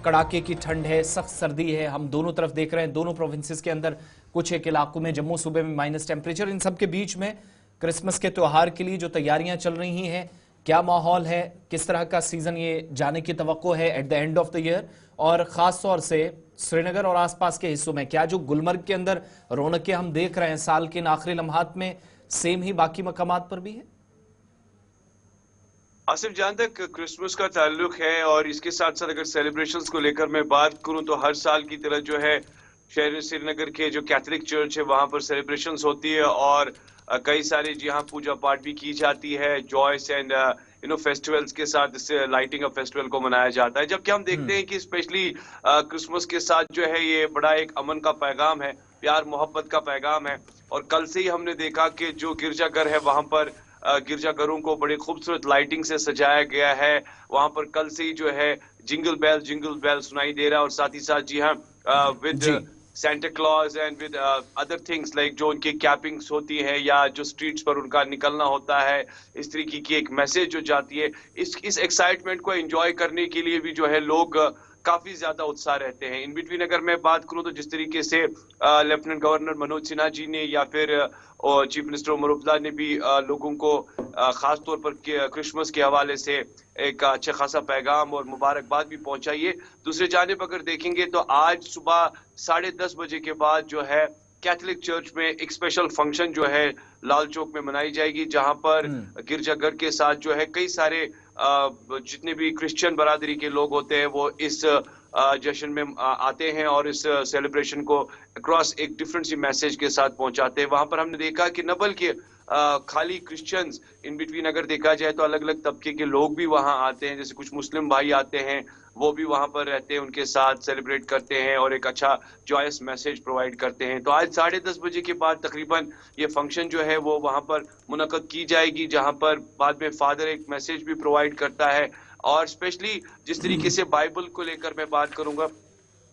कड़ाके की ठंड है, सख्त सर्दी है, हम दोनों तरफ देख रहे हैं, दोनों प्रोविंसेस के अंदर कुछ एक इलाकों में, जम्मू सूबे में माइनस टेम्परेचर। इन सब के बीच में क्रिसमस के त्यौहार के लिए जो तैयारियां चल रही हैं, क्या माहौल है, किस तरह का सीजन ये जाने की तवक्को है at the end of the year, और खास तौर से श्रीनगर और आसपास के हिस्सों में क्या जो गुलमर्ग के अंदर रौनकें हम देख रहे हैं साल के इन आखिरी लम्हात में, सेम ही बाकी मकामात पर भी है? आसिफ, जहां तक क्रिसमस का ताल्लुक है और इसके साथ साथ अगर सेलिब्रेशंस को लेकर मैं बात करूं तो हर साल की तरह जो है शहर श्रीनगर के जो कैथोलिक चर्च है वहां पर सेलिब्रेशंस होती है और कई सारे जहां पूजा पाठ भी की जाती है, जॉयस एंड फेस्टिवल्स के साथ इससे लाइटिंग ऑफ फेस्टिवल को मनाया जाता है। जबकि हम देखते हैं कि स्पेशली क्रिसमस के साथ जो है ये बड़ा एक अमन का पैगाम है, प्यार मोहब्बत का पैगाम है। और कल से ही हमने देखा कि जो गिरजाघर है वहां पर गिरजाघरों को बड़ी खूबसूरत लाइटिंग से सजाया गया है। वहां पर कल से ही जो है जिंगल बेल सुनाई दे रहा है और साथ ही साथ जी हाँ with Santa Claus and with other things like जो उनकी कैपिंग्स होती है या जो स्ट्रीट्स पर उनका निकलना होता है, इस तरीके की एक मैसेज जो जाती है, इस एक्साइटमेंट को एंजॉय करने के लिए भी जो है लोग काफी ज्यादा उत्साह रहते हैं। इन बिटवीन अगर मैं बात करूं तो जिस तरीके से लेफ्टिनेंट गवर्नर मनोज सिन्हा जी ने या फिर चीफ मिनिस्टर उमर अब्दुल्ला ने भी लोगों को खास तौर पर क्रिसमस के हवाले से एक अच्छा खासा पैगाम और मुबारकबाद भी पहुंचाई है। दूसरी जानिब अगर देखेंगे तो आज सुबह 10:30 बजे के बाद जो है कैथोलिक चर्च में एक स्पेशल फंक्शन जो है लाल चौक में मनाई जाएगी, जहां पर गिरजाघर के साथ जो है कई सारे जितने भी क्रिश्चियन बरादरी के लोग होते हैं वो इस जश्न में आते हैं और इस सेलिब्रेशन को अक्रॉस एक डिफरेंट सी मैसेज के साथ पहुंचाते हैं। वहां पर हमने देखा कि न बल्कि खाली क्रिश्चियंस, इन बिटवीन अगर देखा जाए तो अलग अलग तबके के लोग भी वहां आते हैं, जैसे कुछ मुस्लिम भाई आते हैं, वो भी वहां पर रहते हैं, उनके साथ सेलिब्रेट करते हैं और एक अच्छा जॉयस मैसेज प्रोवाइड करते हैं। तो आज 10:30 बजे के बाद तकरीबन ये फंक्शन जो है वो वहां पर मुनक्कद की जाएगी, जहां पर बाद में फादर एक मैसेज भी प्रोवाइड करता है। और स्पेशली जिस तरीके से बाइबल को लेकर मैं बात करूंगा,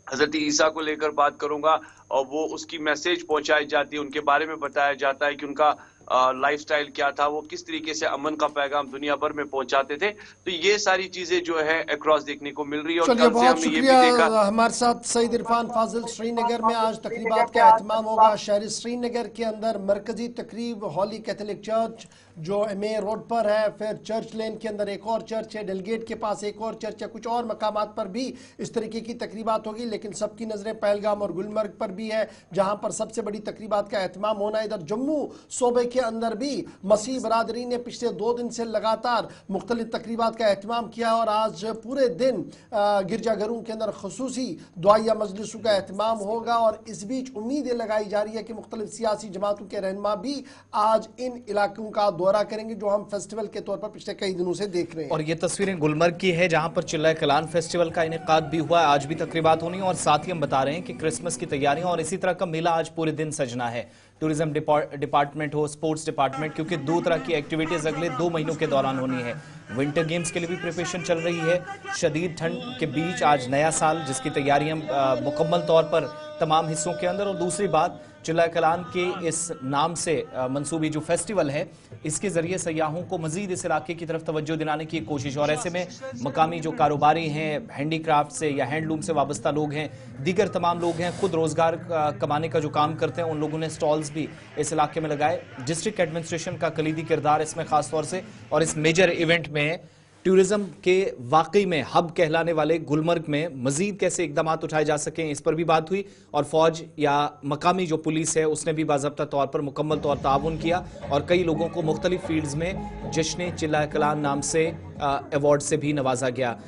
हजरत ईसा को लेकर बात करूंगा, और वो उसकी मैसेज पहुंचाई जाती है, उनके बारे में बताया जाता है कि उनका लाइफस्टाइल क्या था, वो किस तरीके से अमन का पैगाम दुनिया भर में पहुंचाते थे। तो ये सारी चीजें जो है अक्रॉस देखने को मिल रही है। और चलिए, बहुत शुक्रिया। हमारे साथ सईद इरफान फाजिल। श्रीनगर में आज तकरीबात का एहतमाम होगा। शहर श्रीनगर के अंदर मरकजी तकरीब हॉली कैथोलिक चर्च जो एमए रोड पर है, फिर चर्च लेन के अंदर एक और चर्च है, डेलगेट के पास एक और चर्च है, कुछ और मकामात पर भी इस तरीके की तकरीबात होगी। लेकिन सबकी नजरें पहलगाम और गुलमर्ग पर भी है, जहां पर सबसे बड़ी तकरीबात का एहतमाम होना। इधर जम्मू सूबे के अंदर भी मसीह बरादरी ने पिछले 2 दिन से लगातार मुख्तलिफ तकरीबात का एहतमाम किया और आज पूरे दिन गिरजाघरों के अंदर खसूसी दुआया मजलिसों का एहतमाम होगा। और इस बीच उम्मीदें लगाई जा रही है कि मुख्तलिफ सियासी जमातों के रहनुमा भी आज इन इलाकों का दौरा करेंगे, जो हम फेस्टिवल के तौर पर पिछले कई दिनों से देख रहे हैं। और ये तस्वीरें गुलमर्ग की है, जहां पर चिल्लाए कलान फेस्टिवल का इनेकाद भी हुआ है, आज भी तकरीबात होनी है। और साथ ही हम बता रहे हैं कि क्रिसमस की तैयारियां और इसी तरह का मेला आज पूरे दिन सजना है। टूरिज्म डिपार्टमेंट हो, स्पोर्ट्स डिपार्टमेंट, क्योंकि 2 तरह की एक्टिविटीज अगले 2 महीनों के दौरान होनी है। विंटर गेम्स के लिए भी प्रिपरेशन चल रही है। शदीद ठंड के बीच आज नया साल, जिसकी तैयारियां मुकम्मल तौर पर तमाम हिस्सों के अंदर। और दूसरी बात, चिल्लाए कलान के इस नाम से मंसूबी जो फेस्टिवल है, इसके जरिए सयाहों को मजीद इस इलाके की तरफ तवज्जो दिलाने की कोशिश। और ऐसे में मकामी जो कारोबारी हैं, हैंडीक्राफ्ट से या हैंडलूम से वाबस्ता लोग हैं, दीगर तमाम लोग हैं, खुद रोजगार कमाने का जो काम करते हैं, उन लोगों ने स्टॉल्स भी इस इलाके में लगाए। डिस्ट्रिक्ट एडमिनिस्ट्रेशन का कलीदी किरदार इसमें खास तौर से, और इस मेजर इवेंट में टूरिज्म के वाकई में हब कहलाने वाले गुलमर्ग में मजीद कैसे इकदाम उठाए जा सकें, इस पर भी बात हुई। और फौज या मकामी जो पुलिस है उसने भी बाज़ाब्ता तौर पर मुकम्मल तौर ताउन किया और कई लोगों को मुख्तलिफ फील्ड्स में जश्न चिल्लाए कलान नाम से अवार्ड से भी नवाजा गया।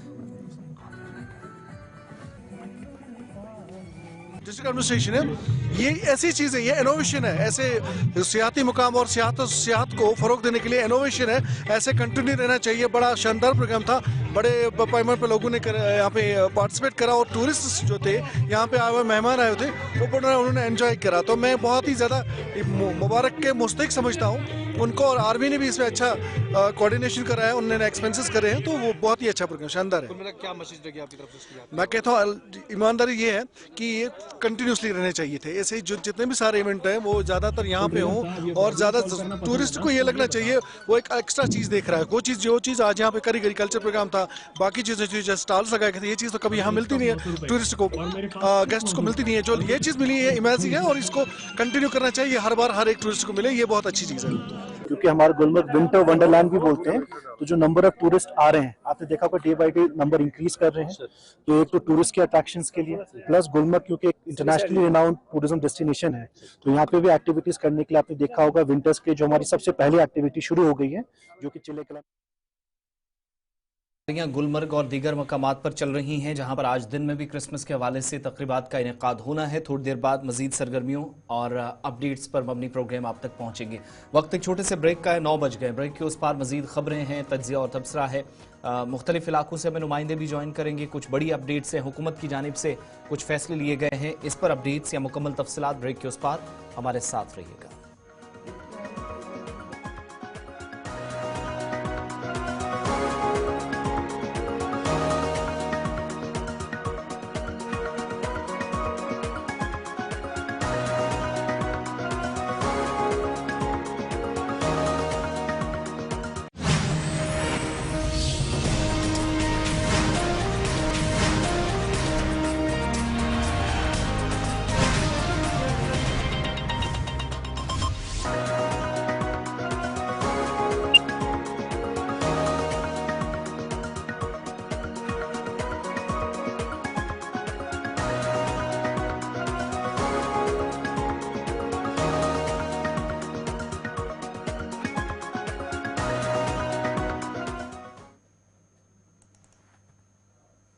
डिस्ट्रिक्ट एडमिनिस्ट्रेशन है, ये ऐसी चीज़ है, ये इनोवेशन है। ऐसे सियाती मुकाम और सियाहत को फ़रोग देने के लिए इनोवेशन है, ऐसे कंटिन्यू रहना चाहिए। बड़ा शानदार प्रोग्राम था, बड़े पैमाने पर लोगों ने यहाँ पे पार्टिसिपेट करा और टूरिस्ट जो थे यहाँ पे आए हुए मेहमान आए थे वो बड़ा उन्होंने एंजॉय करा। तो मैं बहुत ही ज़्यादा मुबारक के मुस्तहिक समझता हूँ उनको, और आर्मी ने भी इसमें अच्छा कोऑर्डिनेशन करा है, उन्होंने एक्सपेंसेस करे हैं, तो वो बहुत ही अच्छा प्रोग्राम, शानदार है। क्या मैसेज रहेगी आपकी तरफ से? मैं कहता हूँ ईमानदारी ये है कि ये कंटिन्यूसली रहने चाहिए थे। ऐसे जो जितने भी सारे इवेंट हैं वो ज़्यादातर यहाँ पे हों, और ज़्यादा टूरिस्ट को ये लगना चाहिए वो एक एक्स्ट्रा चीज़ देख रहा है। कोई चीज़ जो चीज़ आज यहाँ पे करी गई, कल्चर प्रोग्राम था, बाकी चीज़ें जो स्टॉल्स लगाए गए थे, ये चीज़ तो कभी यहाँ मिलती नहीं है टूरिस्ट को, गेस्ट को मिलती नहीं है। जो ये चीज़ मिली है इमेजिंग है, और इसको कंटिन्यू करना चाहिए, हर बार हर एक टूरिस्ट को मिले, ये बहुत अच्छी चीज़ है। क्योंकि हमारे गुलमर्ग विंटर वंडरलैंड भी बोलते हैं, तो जो नंबर ऑफ टूरिस्ट आ रहे हैं, आपने देखा होगा day by day number increase कर रहे हैं। तो एक तो टूरिस्ट के अट्रैक्शंस के लिए, प्लस गुलमर्ग क्योंकि एक इंटरनेशनली रिनाउंड टूरिज्म डेस्टिनेशन है, तो यहाँ पे भी एक्टिविटीज करने के लिए आपने देखा होगा विंटर्स के जो हमारी सबसे पहली एक्टिविटी शुरू हो गई है, जो कि चिले क्लब गुलमर्ग और दीगर मकामात पर चल रही हैं, जहां पर आज दिन में भी क्रिसमस के हवाले से तकरीबात का इनेकाद होना है। थोड़ी देर बाद मजीद सरगर्मियों और अपडेट्स पर मबनी प्रोग्राम आप तक पहुंचेंगे। वक्त एक छोटे से ब्रेक का है, 9 बज गए। ब्रेक के उस पार मजीद खबरें हैं, तज्जिया और तबसरा है। मुख्तलिफ इलाकों से हमें नुमाइंदे भी ज्वाइन करेंगे। कुछ बड़ी अपडेट्स हैं, हुकूमत की जानिब से कुछ फैसले लिए गए हैं, इस पर अपडेट्स या मुकम्मल तफसीलात ब्रेक के उस पार हमारे साथ रहिएगा।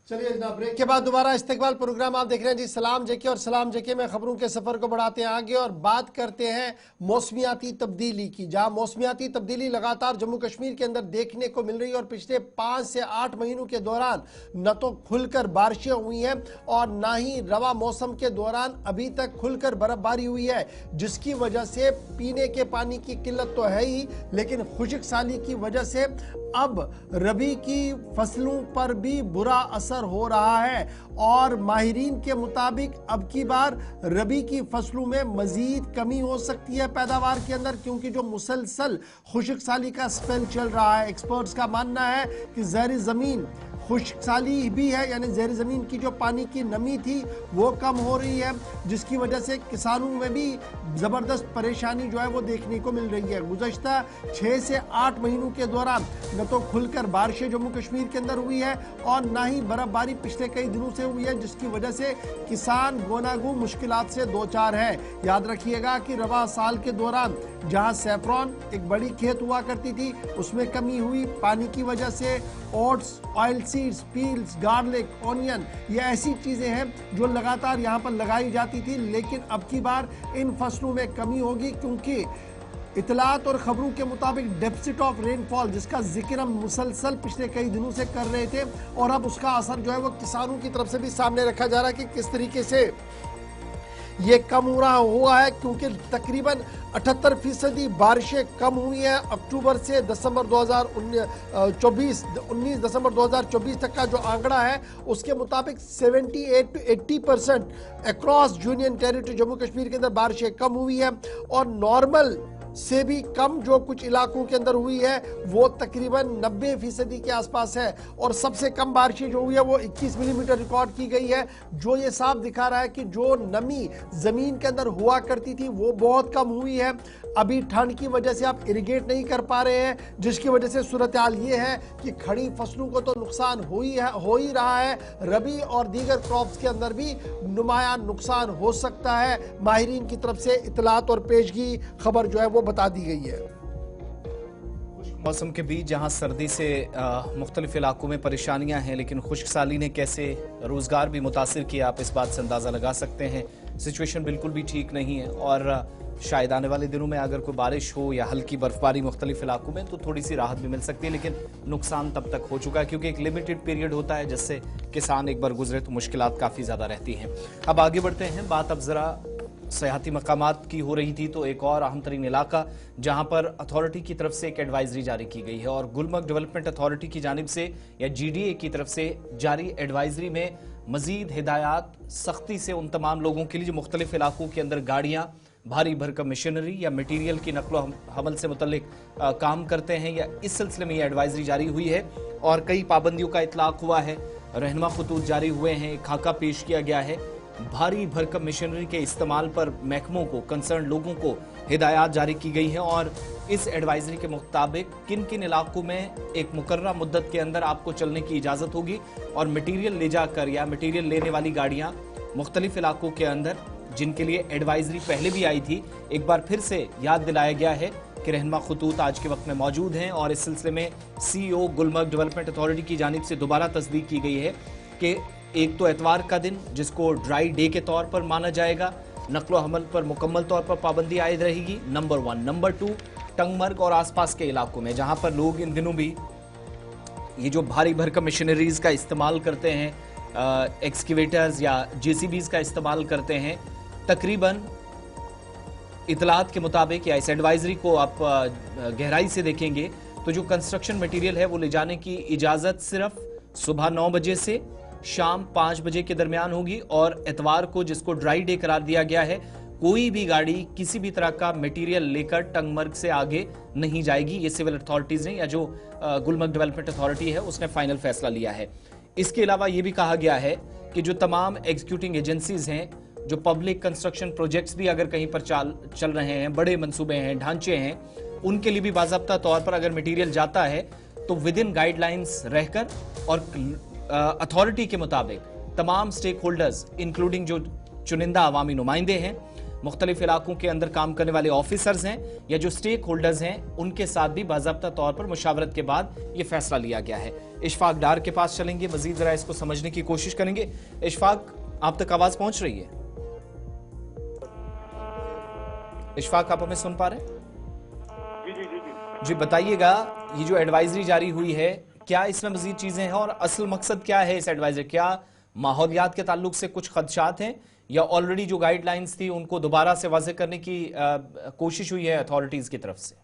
चलिए जनाब, ब्रेक के बाद दोबारा इस्तेकबाल प्रोग्राम आप देख रहे हैं जी सलाम जेके, और सलाम जेके में खबरों के सफर को बढ़ाते हैं आगे और बात करते हैं मौसमियाती तब्दीली की, जहां मौसमियाती तब्दीली लगातार जम्मू कश्मीर के अंदर देखने को मिल रही है। और पिछले 5 से 8 महीनों के दौरान न तो खुलकर बारिशें हुई हैं और ना ही रवा मौसम के दौरान अभी तक खुलकर बर्फबारी हुई है, जिसकी वजह से पीने के पानी की किल्लत तो है ही, लेकिन खुश्क साली की वजह से अब रबी की फसलों पर भी बुरा असर हो रहा है। और माहिरीन के मुताबिक अब की बार रबी की फसलों में मजीद कमी हो सकती है पैदावार के अंदर, क्योंकि जो मुसलसल खुश्क साली का स्पेल चल रहा है। एक्सपर्ट्स का मानना है कि ज़हरी ज़मीन खुश्क साली भी है, यानी ज़हरी ज़मीन की जो पानी की नमी थी वो कम हो रही है, जिसकी वजह से किसानों में भी ज़बरदस्त परेशानी जो है वो देखने को मिल रही है। गुज़श्ता 6 से 8 महीनों के दौरान न तो खुलकर बारिशें जम्मू कश्मीर के अंदर हुई है और ना ही बर्फबारी पिछले कई दिनों से हुई है, जिसकी वजह से किसान गोनागू मुश्किलात से दो चार है। याद रखिएगा कि रवा साल के दौरान जहां सैफरॉन एक बड़ी खेत हुआ करती थी उसमें कमी हुई पानी की वजह से। Oats, oil seeds, peels, garlic, onion, ये ऐसी चीज़ें हैं जो लगातार यहाँ पर लगाई जाती थी, लेकिन अब की बार इन फसलों में कमी होगी, क्योंकि इतलात और खबरों के मुताबिक डेफिसिट ऑफ रेनफॉल, जिसका जिक्र हम मुसलसल पिछले कई दिनों से कर रहे थे, और अब उसका असर जो है वो किसानों की तरफ से भी सामने रखा जा रहा है कि किस तरीके से ये कम हो रहा हुआ है, क्योंकि तकरीबन 78% बारिशें कम हुई हैं अक्टूबर से दिसंबर 19 दिसंबर 2024 तक का जो आंकड़ा है उसके मुताबिक 78 to 80% across union territory Jammu Kashmir के अंदर बारिशें कम हुई है। और नॉर्मल से भी कम जो कुछ इलाकों के अंदर हुई है वो तकरीबन 90% के आसपास है। और सबसे कम बारिशें जो हुई है वो 21 मिलीमीटर रिकॉर्ड की गई है, जो ये साफ दिखा रहा है कि जो नमी जमीन के अंदर हुआ करती थी वो बहुत कम हुई है। अभी ठंड की वजह से आप इरिगेट नहीं कर पा रहे हैं, जिसकी वजह से सूरत हाल ये है कि खड़ी फसलों को तो नुकसान हो ही रहा है, रबी और दीगर क्रॉप्स के अंदर भी नुमायां नुकसान हो सकता है। माहिरीन की तरफ से इतलात और पेशगी खबर जो है वो बता दी गई है। मौसम के बीच जहां सर्दी से मुख्तलिफ इलाकों में परेशानियां हैं, लेकिन खुश्क साली ने कैसे रोज़गार भी मुतासिर किया, आप इस बात से अंदाज़ा लगा सकते हैं। सिचुएशन बिल्कुल भी ठीक नहीं है और शायद आने वाले दिनों में अगर कोई बारिश हो या हल्की बर्फबारी मुख्तलिफ इलाकों में तो थोड़ी सी राहत भी मिल सकती है, लेकिन नुकसान तब तक हो चुका है क्योंकि एक लिमिटेड पीरियड होता है जिससे किसान एक बार गुजरे तो मुश्किलात काफ़ी ज़्यादा रहती हैं। अब आगे बढ़ते हैं, बात अब ज़रा सयाहती मकामात की हो रही थी तो एक और अहम तरीन इलाका जहां पर अथॉरिटी की तरफ से एक एडवाइजरी जारी की गई है और गुलमर्ग डेवलपमेंट अथॉरिटी की जानिब से या GDA की तरफ से जारी एडवाइजरी में मजीद हिदायत सख्ती से उन तमाम लोगों के लिए जो मुख्तलिफ इलाकों के अंदर गाड़ियां भारी भरकम मशीनरी या मटीरियल की नकलो हमल से मुतल्लिक काम करते हैं या इस सिलसिले में यह एडवाइजरी जारी हुई है और कई पाबंदियों का इतलाक हुआ है, रहनुमा खतूत जारी हुए हैं, एक खाका पेश किया गया है। भारी भरकम मशीनरी के इस्तेमाल पर महकमों को, कंसर्न लोगों को हिदायत जारी की गई है और इस एडवाइजरी के मुताबिक किन किन इलाकों में एक मुकर्रर मुद्दत के अंदर आपको चलने की इजाज़त होगी और मटीरियल ले जाकर या मटीरियल लेने वाली गाड़ियाँ मुख्तलिफ इलाकों के अंदर जिनके लिए एडवाइजरी पहले भी आई थी, एक बार फिर से याद दिलाया गया है कि रहनुमा खतूत आज के वक्त में मौजूद हैं और इस सिलसिले में CEO गुलमर्ग डेवलपमेंट अथॉरिटी की जानिब से दोबारा तस्दीक की गई है कि एक तो एतवार का दिन जिसको ड्राई डे के तौर पर माना जाएगा, नकलो हमल पर मुकम्मल तौर पर पाबंदी आयद रहेगी, नंबर 1। नंबर 2, टंगमर्ग और आसपास के इलाकों में जहां पर लोग इन दिनों भी ये जो भारी भरकम मशीनरीज का इस्तेमाल करते हैं, एक्सकेवेटर्स या JCBs का इस्तेमाल करते हैं, तकरीबन इतलात के मुताबिक या इस एडवाइजरी को आप गहराई से देखेंगे तो जो कंस्ट्रक्शन मटेरियल है वो ले जाने की इजाज़त सिर्फ सुबह 9 बजे से शाम 5 बजे के दरमियान होगी और एतवार को जिसको ड्राई डे करार दिया गया है, कोई भी गाड़ी किसी भी तरह का मटेरियल लेकर टंगमर्ग से आगे नहीं जाएगी। ये सिविल अथॉरिटीज़ ने या जो गुलमर्ग डेवलपमेंट अथॉरिटी है उसने फाइनल फैसला लिया है। इसके अलावा ये भी कहा गया है कि जो तमाम एग्जीक्यूटिंग एजेंसीज हैं, जो पब्लिक कंस्ट्रक्शन प्रोजेक्ट्स भी अगर कहीं पर चल रहे हैं, बड़े मंसूबे हैं, ढांचे हैं, उनके लिए भी बाज़ाब्ता तौर पर अगर मटेरियल जाता है तो विद इन गाइडलाइंस रहकर और अथॉरिटी के मुताबिक तमाम स्टेक होल्डर्स इंक्लूडिंग जो चुनिंदा अवामी नुमाइंदे हैं, मुख्तलिफ इलाकों के अंदर काम करने वाले ऑफिसर्स हैं या जो स्टेक होल्डर्स हैं, उनके साथ भी बाज़ाब्ता तौर पर मुशावरत के बाद ये फैसला लिया गया है। इशफाक डार के पास चलेंगे, मजीद जरा इसको समझने की कोशिश करेंगे। इशफाक, आप तक आवाज पहुंच रही है? इशफाक, आप हमें सुन पा रहे हैं? जी बताइएगा, ये जो एडवाइजरी जारी हुई है, क्या इसमें मजीद चीजें हैं और असल मकसद क्या है इस एडवाइजरी? क्या माहौलियात के ताल्लुक से कुछ खदशात हैं या ऑलरेडी जो गाइडलाइंस थी उनको दोबारा से वाज़ेह करने की कोशिश हुई है अथॉरिटीज की तरफ से?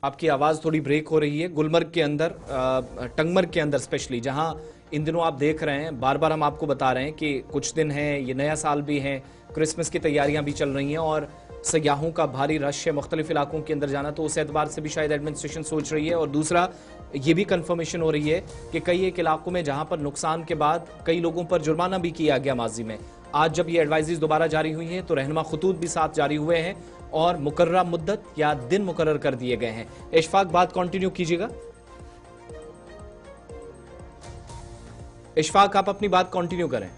आपकी आवाज़ थोड़ी ब्रेक हो रही है। गुलमर्ग के अंदर, टंगमर्ग के अंदर स्पेशली, जहां इन दिनों आप देख रहे हैं, बार बार हम आपको बता रहे हैं कि कुछ दिन हैं, ये नया साल भी है, क्रिसमस की तैयारियां भी चल रही हैं और सयाहों का भारी रश है मुख्तलिफ इलाकों के अंदर जाना, तो उस एतबार से भी शायद एडमिनिस्ट्रेशन सोच रही है। और दूसरा ये भी कंफर्मेशन हो रही है कि कई एक इलाकों में जहां पर नुकसान के बाद कई लोगों पर जुर्माना भी किया गया माजी में, आज जब ये एडवाइजरीज दोबारा जारी हुई हैं तो रहनुमा खतूत भी साथ जारी हुए हैं और मुकर्रर मुद्दत या दिन मुकर्रर कर दिए गए हैं। इशफाक, बात कंटिन्यू कीजिएगा। इशफाक, आप अपनी बात कंटिन्यू करें।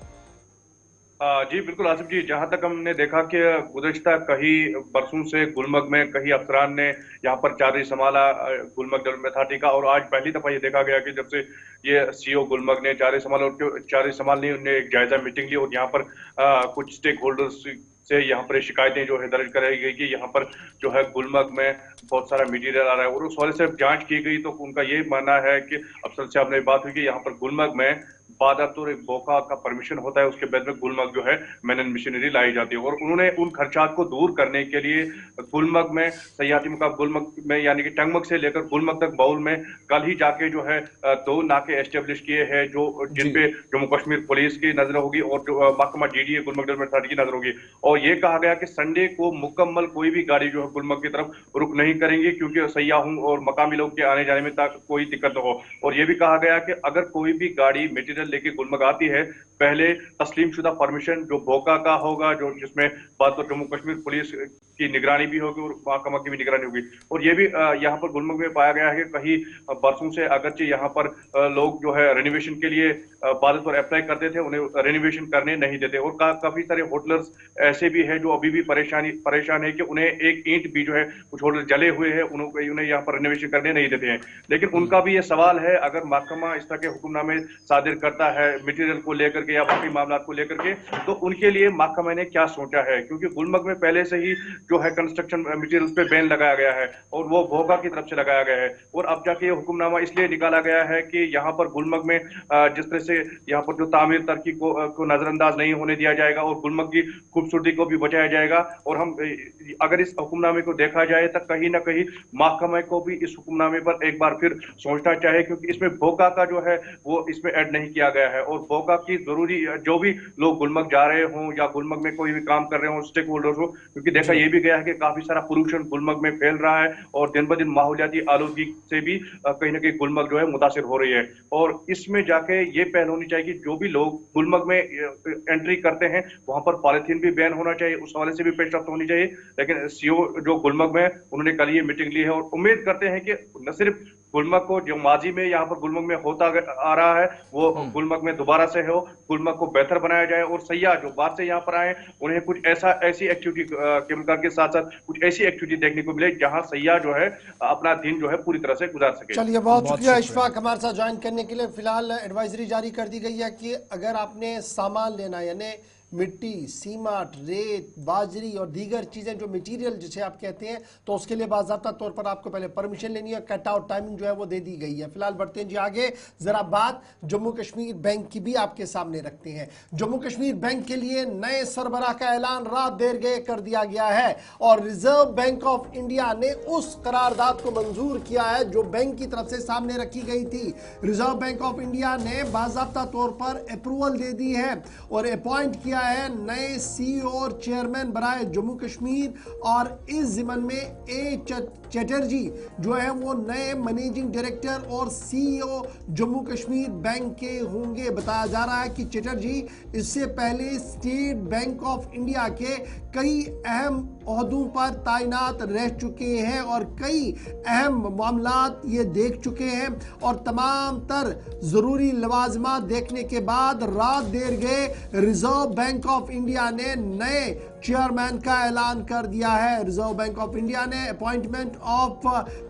जी बिल्कुल आसिफ जी, जहां तक हमने देखा कि गुज़िश्ता कई बरसों से गुलमर्ग में कई अफसरान ने यहाँ पर चार्ज संभाला गुलमर्ग डेवलपमेंट अथॉरिटी का, और आज पहली दफा ये देखा गया कि जब से ये CEO गुलमर्ग ने चार्ज संभाला, उनके चार्ज संभालने उन्होंने एक जायजा मीटिंग ली और यहाँ पर कुछ स्टेक होल्डर्स से यहाँ पर शिकायतें जो है दर्ज कराई गई कि यहाँ पर जो है गुलमर्ग में बहुत सारा मटीरियल आ रहा है, और उस वाले से जांच की गई तो उनका ये मानना है कि अफसर साहब ने बात हुई कि यहाँ पर गुलमर्ग में बादातुर एक बोका का परमिशन होता है, उसके बाद में गुलमर्ग जो है मैन एंड मशीनरी लाई जाती है, और उन्होंने उन खर्चात को दूर करने के लिए गुलमर्ग में सयाहती मुकाम गुलमर्ग में यानी कि टंगमर्ग से लेकर गुलमर्ग तक बाउल में कल ही जाके जो है 2 नाके एस्टेब्लिश किए हैं जो जिन पे जम्मू कश्मीर पुलिस की नजर होगी और जो महकमा GDA गुलमर्ग डेवलपमेंट अथॉरिटी की नजर होगी। और ये कहा गया कि संडे को मुकम्मल कोई भी गाड़ी जो है गुलमर्ग की तरफ रुक नहीं करेंगी क्योंकि सयाहों और मकामी लोग के आने जाने में कोई दिक्कत न हो। और ये भी कहा गया कि अगर कोई भी गाड़ी मटीरियल लेके गुलमर्ग आती है, पहले तस्लीम शुदा परमिशन जो बोका का होगा, जो जिसमें बात तो जम्मू कश्मीर पुलिस की निगरानी भी होगी और महकमा की भी निगरानी होगी। और ये भी यहाँ पर गुलमर्ग में पाया गया है कि कहीं बरसों से अगरचे यहाँ पर लोग जो है रेनोवेशन के लिए बाधित पर अप्लाई करते थे, उन्हें रेनोवेशन करने नहीं देते। और काफी सारे होटलर्स ऐसे भी हैं जो अभी भी परेशान है कि उन्हें एक ईंट भी जो है, कुछ होटल जले हुए हैं, उन्हें यहाँ पर रेनोवेशन करने नहीं देते हैं। लेकिन उनका भी ये सवाल है, अगर महकमा इस तरह के हुक्मनामे सादिर करता है मटेरियल को लेकर के या बाकी मामला को लेकर के, तो उनके लिए महकमा ने क्या सोचा है? क्योंकि गुलमर्ग में पहले से ही जो है कंस्ट्रक्शन मटेरियल्स पे बैन लगाया गया है और वो भोगा की तरफ से लगाया गया है। और अब जाके ये हुक्मनामा इसलिए निकाला गया है कि यहाँ पर गुलमर्ग में जिस तरह से यहाँ पर जो तामीर तरक्की को नजरअंदाज नहीं होने दिया जाएगा और गुलमर्ग की खूबसूरती को भी बचाया जाएगा। और हम अगर इस हुक्मनामे को देखा जाए तो कहीं ना कहीं महकमा को भी इस हुक्मनामे पर एक बार फिर सोचना चाहिए, क्योंकि इसमें भोगा का जो है वो इसमें ऐड नहीं किया गया है। और भोगा की जरूरी जो भी लोग गुलमर्ग जा रहे हों या गुलमर्ग में कोई भी काम कर रहे हो, स्टेक होल्डर्स हो, क्योंकि देखा ये भी गया है कि काफी सारा पोल्यूशन गुलमर्ग में फैल रहा है और दिन ब दिन माहौलियाती आलूदगी से भी कहीं ना कहीं गुलमर्ग जो है मुतासिर हो रही है। और इसमें जाके ये पहल होनी चाहिए कि जो भी लोग गुलमर्ग में एंट्री करते हैं वहां पर पॉलिथीन भी बैन होना चाहिए, उस हवाले से भी पेशरफ्त होनी चाहिए। लेकिन सीओ जो गुलमर्ग में उन्होंने कल ये मीटिंग ली है और उम्मीद करते हैं कि न सिर्फ गुलमर्ग को जो माजी में यहाँ पर गुलमर्ग में होता आ रहा है वो गुलमर्ग में दोबारा से हो, गुलमर्ग को बेहतर बनाया जाए और सयाह जो बाहर से यहाँ पर आए उन्हें कुछ ऐसी एक्टिविटी के साथ साथ कुछ ऐसी एक्टिविटी देखने को मिले जहाँ सयाह जो है अपना दिन जो है पूरी तरह से गुजार सके। चलिए, बहुत शुक्रिया इशफाक हमारे साथ ज्वाइन करने के लिए। फिलहाल एडवाइजरी जारी कर दी गई है कि अगर आपने सामान लेना यानी मिट्टी, सीमेंट, रेत, बाजरी और दीगर चीज़ें जो मटेरियल जिसे आप कहते हैं, तो उसके लिए बाज़ाब्ता तौर पर आपको पहले परमिशन लेनी है। कट आउट टाइमिंग जो है वो दे दी गई है। फिलहाल बढ़ते हैं जी आगे। ज़रा बात जम्मू कश्मीर बैंक की भी आपके सामने रखते हैं। जम्मू कश्मीर बैंक के लिए नए सरबराह का ऐलान रात देर गए कर दिया गया है और रिजर्व बैंक ऑफ इंडिया ने उस करारदाद को मंजूर किया है जो बैंक की तरफ से सामने रखी गई थी। रिजर्व बैंक ऑफ इंडिया ने बाज़ाब्ता तौर पर अप्रूवल दे दी है और अपॉइंट किया है नए सीईओ और चेयरमैन बनाए जम्मू कश्मीर और इस जिमन में ए चटर्जी जो है वो नए मैनेजिंग डायरेक्टर और सीईओ जम्मू कश्मीर बैंक के होंगे। बताया जा रहा है कि चटर्जी इससे पहले स्टेट बैंक ऑफ इंडिया के कई अहम ओहदों पर तैनात रह चुके हैं और कई अहम मामलात ये देख चुके हैं और तमाम तर जरूरी लवाजमात देखने के बाद रात देर गए रिजर्व बैंक ऑफ इंडिया ने नए चेयरमैन का ऐलान कर दिया है। रिजर्व बैंक ऑफ इंडिया ने अपॉइंटमेंट ऑफ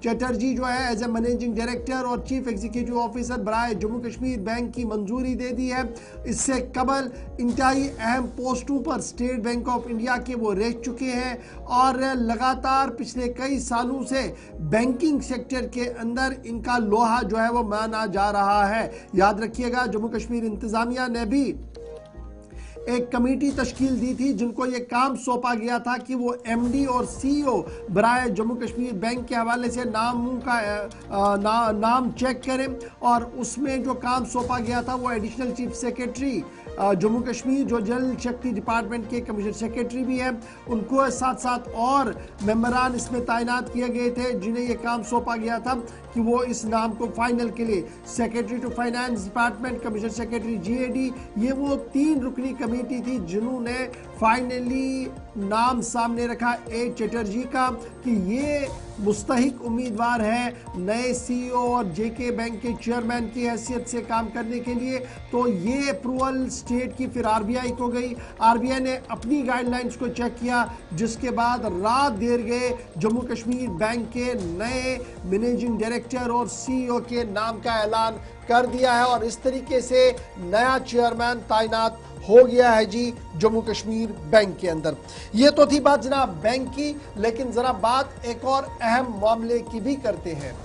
चटर्जी जो है एज ए मैनेजिंग डायरेक्टर और चीफ एग्जीक्यूटिव ऑफिसर बनाए जम्मू कश्मीर बैंक की मंजूरी दे दी है। इससे कबल इंतहाई अहम पोस्टों पर स्टेट बैंक ऑफ इंडिया के वो रह चुके हैं और लगातार पिछले कई सालों से बैंकिंग सेक्टर के अंदर इनका लोहा जो है वो माना जा रहा है। याद रखिएगा, जम्मू कश्मीर इंतजामिया ने भी एक कमेटी तश्कील दी थी जिनको ये काम सौंपा गया था कि वो एमडी और सीईओ बराए जम्मू कश्मीर बैंक के हवाले से नाम चेक करें और उसमें जो काम सौंपा गया था वो additional chief secretary Jammu Kashmir जो जल शक्ति डिपार्टमेंट के कमिश्नर सेक्रेटरी भी हैं, उनको साथ साथ और मेंबरान इसमें तैनात किए गए थे जिन्हें ये काम सौंपा गया था कि वो इस नाम को फाइनल के लिए secretary to finance department, commissioner secretary GAD, ये वो 3 रुकनी कमेटी थी जिन्होंने फाइनली नाम सामने रखा ए चटर्जी का कि ये मुस्तहिक उम्मीदवार है नए सीईओ और जेके बैंक के चेयरमैन की हैसियत से काम करने के लिए। तो ये अप्रूवल स्टेट की फिर आरबीआई को गई। आरबीआई ने अपनी गाइडलाइंस को चेक किया जिसके बाद रात देर गए जम्मू कश्मीर बैंक के नए मैनेजिंग डायरेक्टर और सीईओ के नाम का ऐलान कर दिया है और इस तरीके से नया चेयरमैन तैनात हो गया है जी जम्मू कश्मीर बैंक के अंदर। ये तो थी बात जनाब बैंक की, लेकिन जरा बात एक और अहम मामले की भी करते हैं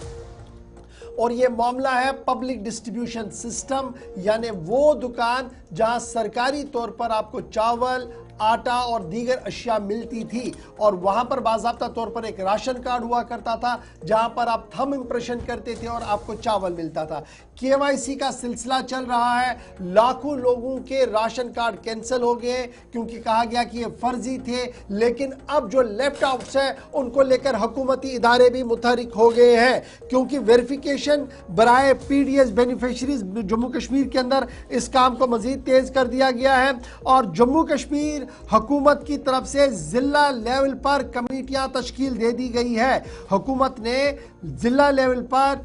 और ये मामला है पब्लिक डिस्ट्रीब्यूशन सिस्टम, यानी वो दुकान जहां सरकारी तौर पर आपको चावल, आटा और दीगर अशिया मिलती थी और वहां पर बाज़ाब्ता तौर पर एक राशन कार्ड हुआ करता था जहां पर आप थंब इंप्रेशन करते थे और आपको चावल मिलता था। केवाईसी का सिलसिला चल रहा है। लाखों लोगों के राशन कार्ड कैंसिल हो गए क्योंकि कहा गया कि ये फर्जी थे, लेकिन अब जो लेफ्ट आउट्स है उनको लेकर हुकूमती इदारे भी मुतहरिक हो गए हैं क्योंकि वेरिफिकेशन बराए पीडीएस बेनिफिशरीज जम्मू कश्मीर के अंदर इस काम को मजीद तेज कर दिया गया है और जम्मू कश्मीर कश्मीर हुकूमत की तरफ से जिला लेवल पर कमेटियां तश्कील दे दी गई है। हुकूमत ने जिला लेवल पर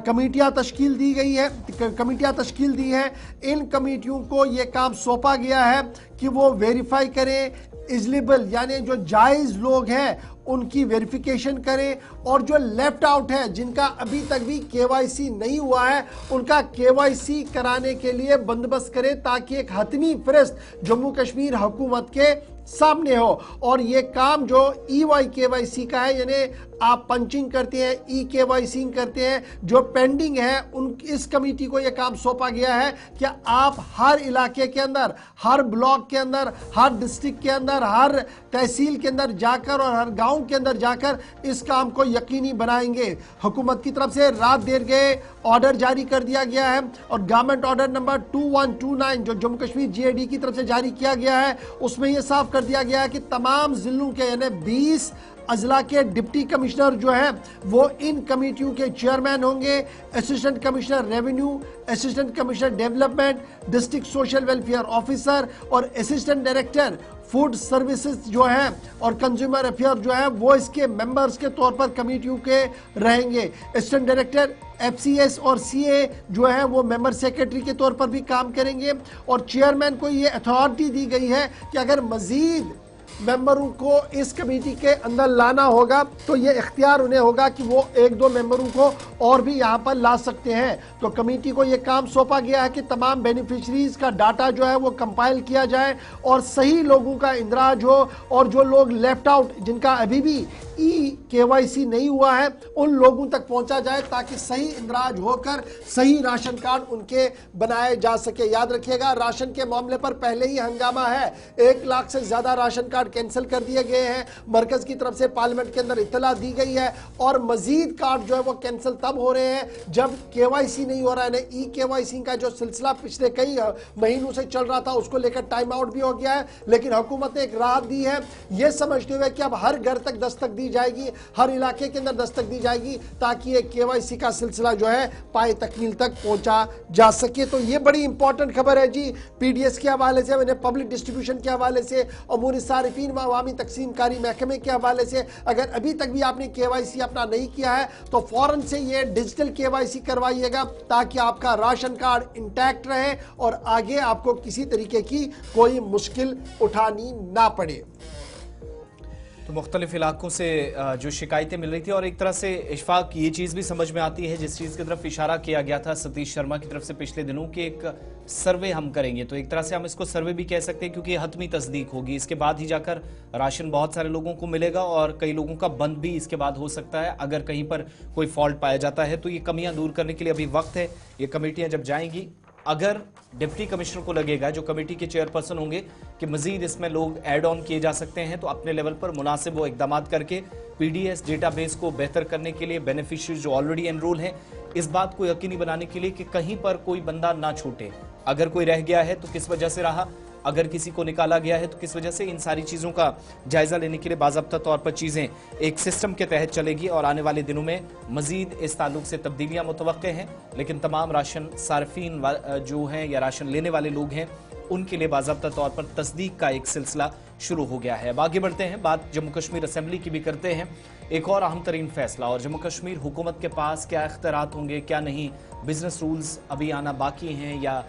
कमेटियां तश्कील दी गई है, कमेटियां तश्कील दी है। इन कमेटियों को ये काम सौंपा गया है कि वो वेरीफाई करें, एलिजिबल यानी जो जायज़ लोग हैं उनकी वेरिफिकेशन करें, और जो लेफ्ट आउट है जिनका अभी तक भी केवाईसी नहीं हुआ है उनका केवाईसी कराने के लिए बंदोबस्त करें, ताकि एक हतमी फहरिस्त जम्मू कश्मीर हुकूमत के सामने हो। और ये काम जो EY केवाईसी का है, यानी आप पंचिंग करते हैं, ई केवाईसी करते हैं, जो पेंडिंग है उन इस कमेटी को यह काम सौंपा गया है कि आप हर इलाके के अंदर, हर ब्लॉक के अंदर, हर डिस्ट्रिक्ट के अंदर, हर तहसील के अंदर जाकर और हर गांव के अंदर जाकर इस काम को यकीनी बनाएंगे। हुकूमत की तरफ से रात देर गए ऑर्डर जारी कर दिया गया है, और गवर्नमेंट ऑर्डर नंबर 2129 जो जम्मू कश्मीर GAD की तरफ से जारी किया गया है उसमें यह साफ कर दिया गया है कि तमाम जिलों के यानी 20 अजला के डिप्टी कमिश्नर जो हैं वो इन कमेटियों के चेयरमैन होंगे। Assistant commissioner revenue, assistant commissioner development, district social welfare officer और असिस्टेंट डायरेक्टर फूड सर्विसेज जो है और कंज्यूमर अफेयर जो है वो इसके मेंबर्स के तौर पर कमेटियों के रहेंगे। असिस्टेंट डायरेक्टर FCS और CA जो है वो मेंबर सेक्रेटरी के तौर पर भी काम करेंगे, और चेयरमैन को ये अथॉरिटी दी गई है कि अगर मजीद मेंबरों को इस कमेटी के अंदर लाना होगा तो ये इख्तियार उन्हें होगा कि वो 1-2 मेंबरों को और भी यहाँ पर ला सकते हैं। तो कमेटी को ये काम सौंपा गया है कि तमाम बेनिफिशरीज का डाटा जो है वो कंपाइल किया जाए और सही लोगों का इंदराज हो, और जो लोग लेफ्ट आउट जिनका अभी भी KYC नहीं हुआ है उन लोगों तक पहुंचा जाए, ताकि सही इंदराज होकर सही राशन कार्ड उनके बनाए जा सके। याद रखिएगा, राशन के मामले पर पहले ही हंगामा है, 1 लाख से ज्यादा राशन कार्ड कैंसिल कर दिए गए हैं। मरकज की तरफ से पार्लियामेंट के अंदर इत्तला दी गई है, और मजीद कार्ड जो है वो कैंसिल तब हो रहे हैं जब KYC नहीं हो रहा है। KYC का जो सिलसिला पिछले कई महीनों से चल रहा था उसको लेकर टाइम आउट भी हो गया है, लेकिन हुकूमत ने एक राहत दी है यह समझते हुए कि अब हर घर तक दस्तक दी जाएगी, हर इलाके के अंदर दस्तक दी जाएगी, ताकि ये KYC का सिलसिला जो है पाए तकमील तक पहुंचा जा सके। तो ये बड़ी इंपॉर्टेंट खबर है जी, PDS के हवाले से, मैंने पब्लिक डिस्ट्रीब्यूशन के हवाले से, अमूर सारिफीन व अवामी तकसीमकारी महकमे के हवाले से। अगर अभी तक भी आपने KYC अपना नहीं किया है तो फौरन से ये डिजिटल KYC करवाइएगा, ताकि आपका राशन कार्ड इंटैक्ट रहे और आगे आपको किसी तरीके की कोई मुश्किल उठानी ना पड़े। तो मुख्तलिफ इलाकों से जो शिकायतें मिल रही थी, और एक तरह से इशफाक ये चीज़ भी समझ में आती है जिस चीज़ की तरफ इशारा किया गया था सतीश शर्मा की तरफ से पिछले दिनों के एक सर्वे हम करेंगे, तो एक तरह से हम इसको सर्वे भी कह सकते हैं क्योंकि हतमी तस्दीक होगी, इसके बाद ही जाकर राशन बहुत सारे लोगों को मिलेगा, और कई लोगों का बंद भी इसके बाद हो सकता है अगर कहीं पर कोई फॉल्ट पाया जाता है। तो ये कमियां दूर करने के लिए अभी वक्त है। ये कमेटियां जब जाएंगी, अगर डिप्टी कमिश्नर को लगेगा जो कमेटी के चेयरपर्सन होंगे कि मजीद इसमें लोग ऐड ऑन किए जा सकते हैं, तो अपने लेवल पर मुनासिब वो इकदाम करके PDS डेटाबेस को बेहतर करने के लिए बेनिफिशियरी जो ऑलरेडी एनरोल हैं इस बात को यकीनी बनाने के लिए कि कहीं पर कोई बंदा ना छूटे, अगर कोई रह गया है तो किस वजह से रहा, अगर किसी को निकाला गया है तो किस वजह से, इन सारी चीज़ों का जायजा लेने के लिए बाज़ाब्ता तौर पर चीज़ें एक सिस्टम के तहत चलेगी, और आने वाले दिनों में मजीद इस ताल्लुक से तब्दीलियां मुतवक्के हैं। लेकिन तमाम राशन सार्फिन जो हैं या राशन लेने वाले लोग हैं उनके लिए बाज़ाब्ता तौर पर तस्दीक का एक सिलसिला शुरू हो गया है। अब आगे बढ़ते हैं, बात जम्मू कश्मीर असेंबली की भी करते हैं। एक और अहम तरीन फैसला, और जम्मू कश्मीर हुकूमत के पास क्या इख्तियारात होंगे क्या नहीं, बिजनेस रूल्स अभी आना बाकी हैं या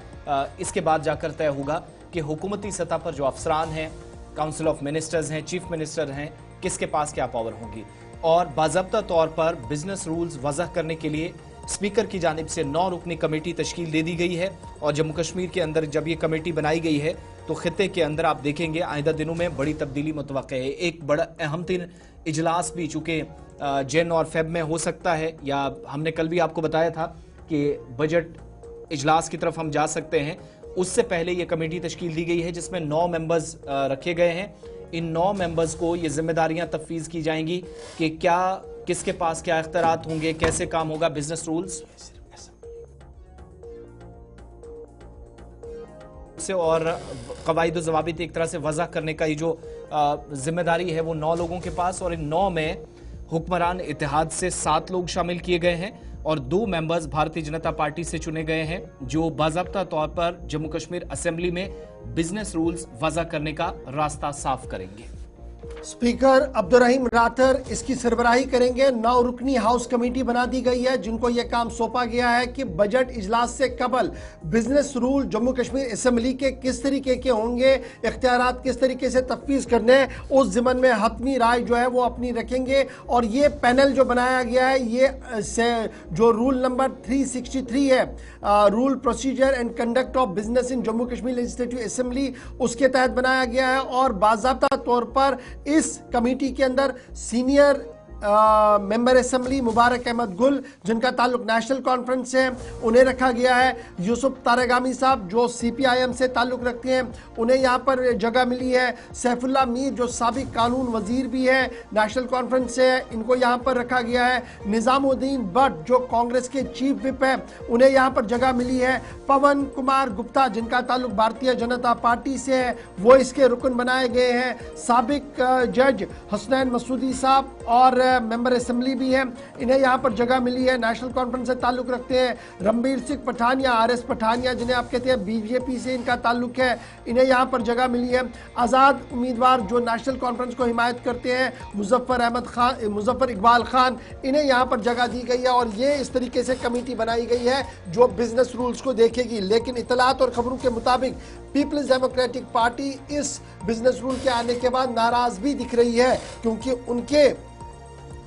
इसके बाद जाकर तय होगा कि हुकूमती सतह पर जो अफसरान हैं, काउंसिल ऑफ मिनिस्टर्स हैं, चीफ मिनिस्टर हैं, किसके पास क्या पावर होंगी। और बाज़ाब्ता तौर पर बिजनेस रूल्स वज़ह करने के लिए स्पीकर की जानिब से 9 रुकनी कमेटी तश्कील दे दी गई है, और जम्मू कश्मीर के अंदर जब ये कमेटी बनाई गई है तो खित्ते के अंदर आप देखेंगे आइंदा दिनों में बड़ी तब्दीली मुतवक्के है। एक बड़ा अहम तीन इजलास भी चूँकि जैन और फेब में हो सकता है, या हमने कल भी आपको बताया था कि बजट इजलास की तरफ हम जा सकते हैं, उससे पहले ये कमेटी तश्कील दी गई है जिसमें 9 मेंबर्स रखे गए हैं। इन 9 मेंबर्स को ये जिम्मेदारियां तफवीज़ की जाएंगी कि क्या किसके पास क्या इख्तियारात होंगे, कैसे काम होगा, बिजनेस रूल्स से और कवायद ज़वाबित एक तरह से वज़ा करने का ये जो जिम्मेदारी है वो 9 लोगों के पास, और इन 9 में हुक्मरान इत्तेहाद से 7 लोग शामिल किए गए हैं और 2 मेंबर्स भारतीय जनता पार्टी से चुने गए हैं जो बाकायदा तौर पर जम्मू कश्मीर असेंबली में बिजनेस रूल्स वज़ा करने का रास्ता साफ करेंगे। स्पीकर अब्दुर्रहीम राठर इसकी सरबराही करेंगे। 9 रुकनी हाउस कमेटी बना दी गई है जिनको यह काम सौंपा गया है कि बजट इजलास से कबल business rule Jammu Kashmir assembly के किस तरीके के होंगे, इख्तियारात किस तरीके से तफवीज़ करने, उस ज़िमन में हतमी राय जो है वो अपनी रखेंगे। और ये पैनल जो बनाया गया है ये जो रूल नंबर 363 है, rule procedure and conduct of business in Jammu Kashmir legislative assembly, उसके तहत बनाया गया है। और बाकायदा तौर पर इस कमेटी के अंदर सीनियर मेंबर असेंबली मुबारक अहमद गुल जिनका ताल्लुक नेशनल कॉन्फ्रेंस से है उन्हें रखा गया है। यूसुफ तारगामी साहब जो CPIM से ताल्लुक रखते हैं उन्हें यहाँ पर जगह मिली है। सैफुल्ला मीर जो साबिक कानून वजीर भी है नेशनल कॉन्फ्रेंस से, इनको यहाँ पर रखा गया है। निज़ामुद्दीन भट्ट जो कांग्रेस के चीफ विप है उन्हें यहाँ पर जगह मिली है। पवन कुमार गुप्ता जिनका ताल्लुक भारतीय जनता पार्टी से है वो इसके रुकन बनाए गए हैं। साबिक जज हसनैन मसूदी साहब और मेंबर असेंबली भी हैं, इन्हें यहाँ पर जगह मिली है। नेशनल कॉन्फ्रेंस से ताल्लुक रखते हैं रणबीर सिंह पठानिया, RS पठानिया जिन्हें आप कहते हैं BJP से इनका ताल्लुक है, इन्हें यहाँ पर जगह मिली है। आज़ाद उम्मीदवार जो नेशनल कॉन्फ्रेंस को हिमायत करते हैं मुजफ्फर इकबाल खान, इन्हें यहाँ पर जगह दी गई है। और ये इस तरीके से कमेटी बनाई गई है जो बिजनेस रूल्स को देखेगी। लेकिन इतलात और खबरों के मुताबिक पीपल्स डेमोक्रेटिक पार्टी इस बिजनेस रूल के आने के बाद नाराज भी दिख रही है क्योंकि उनके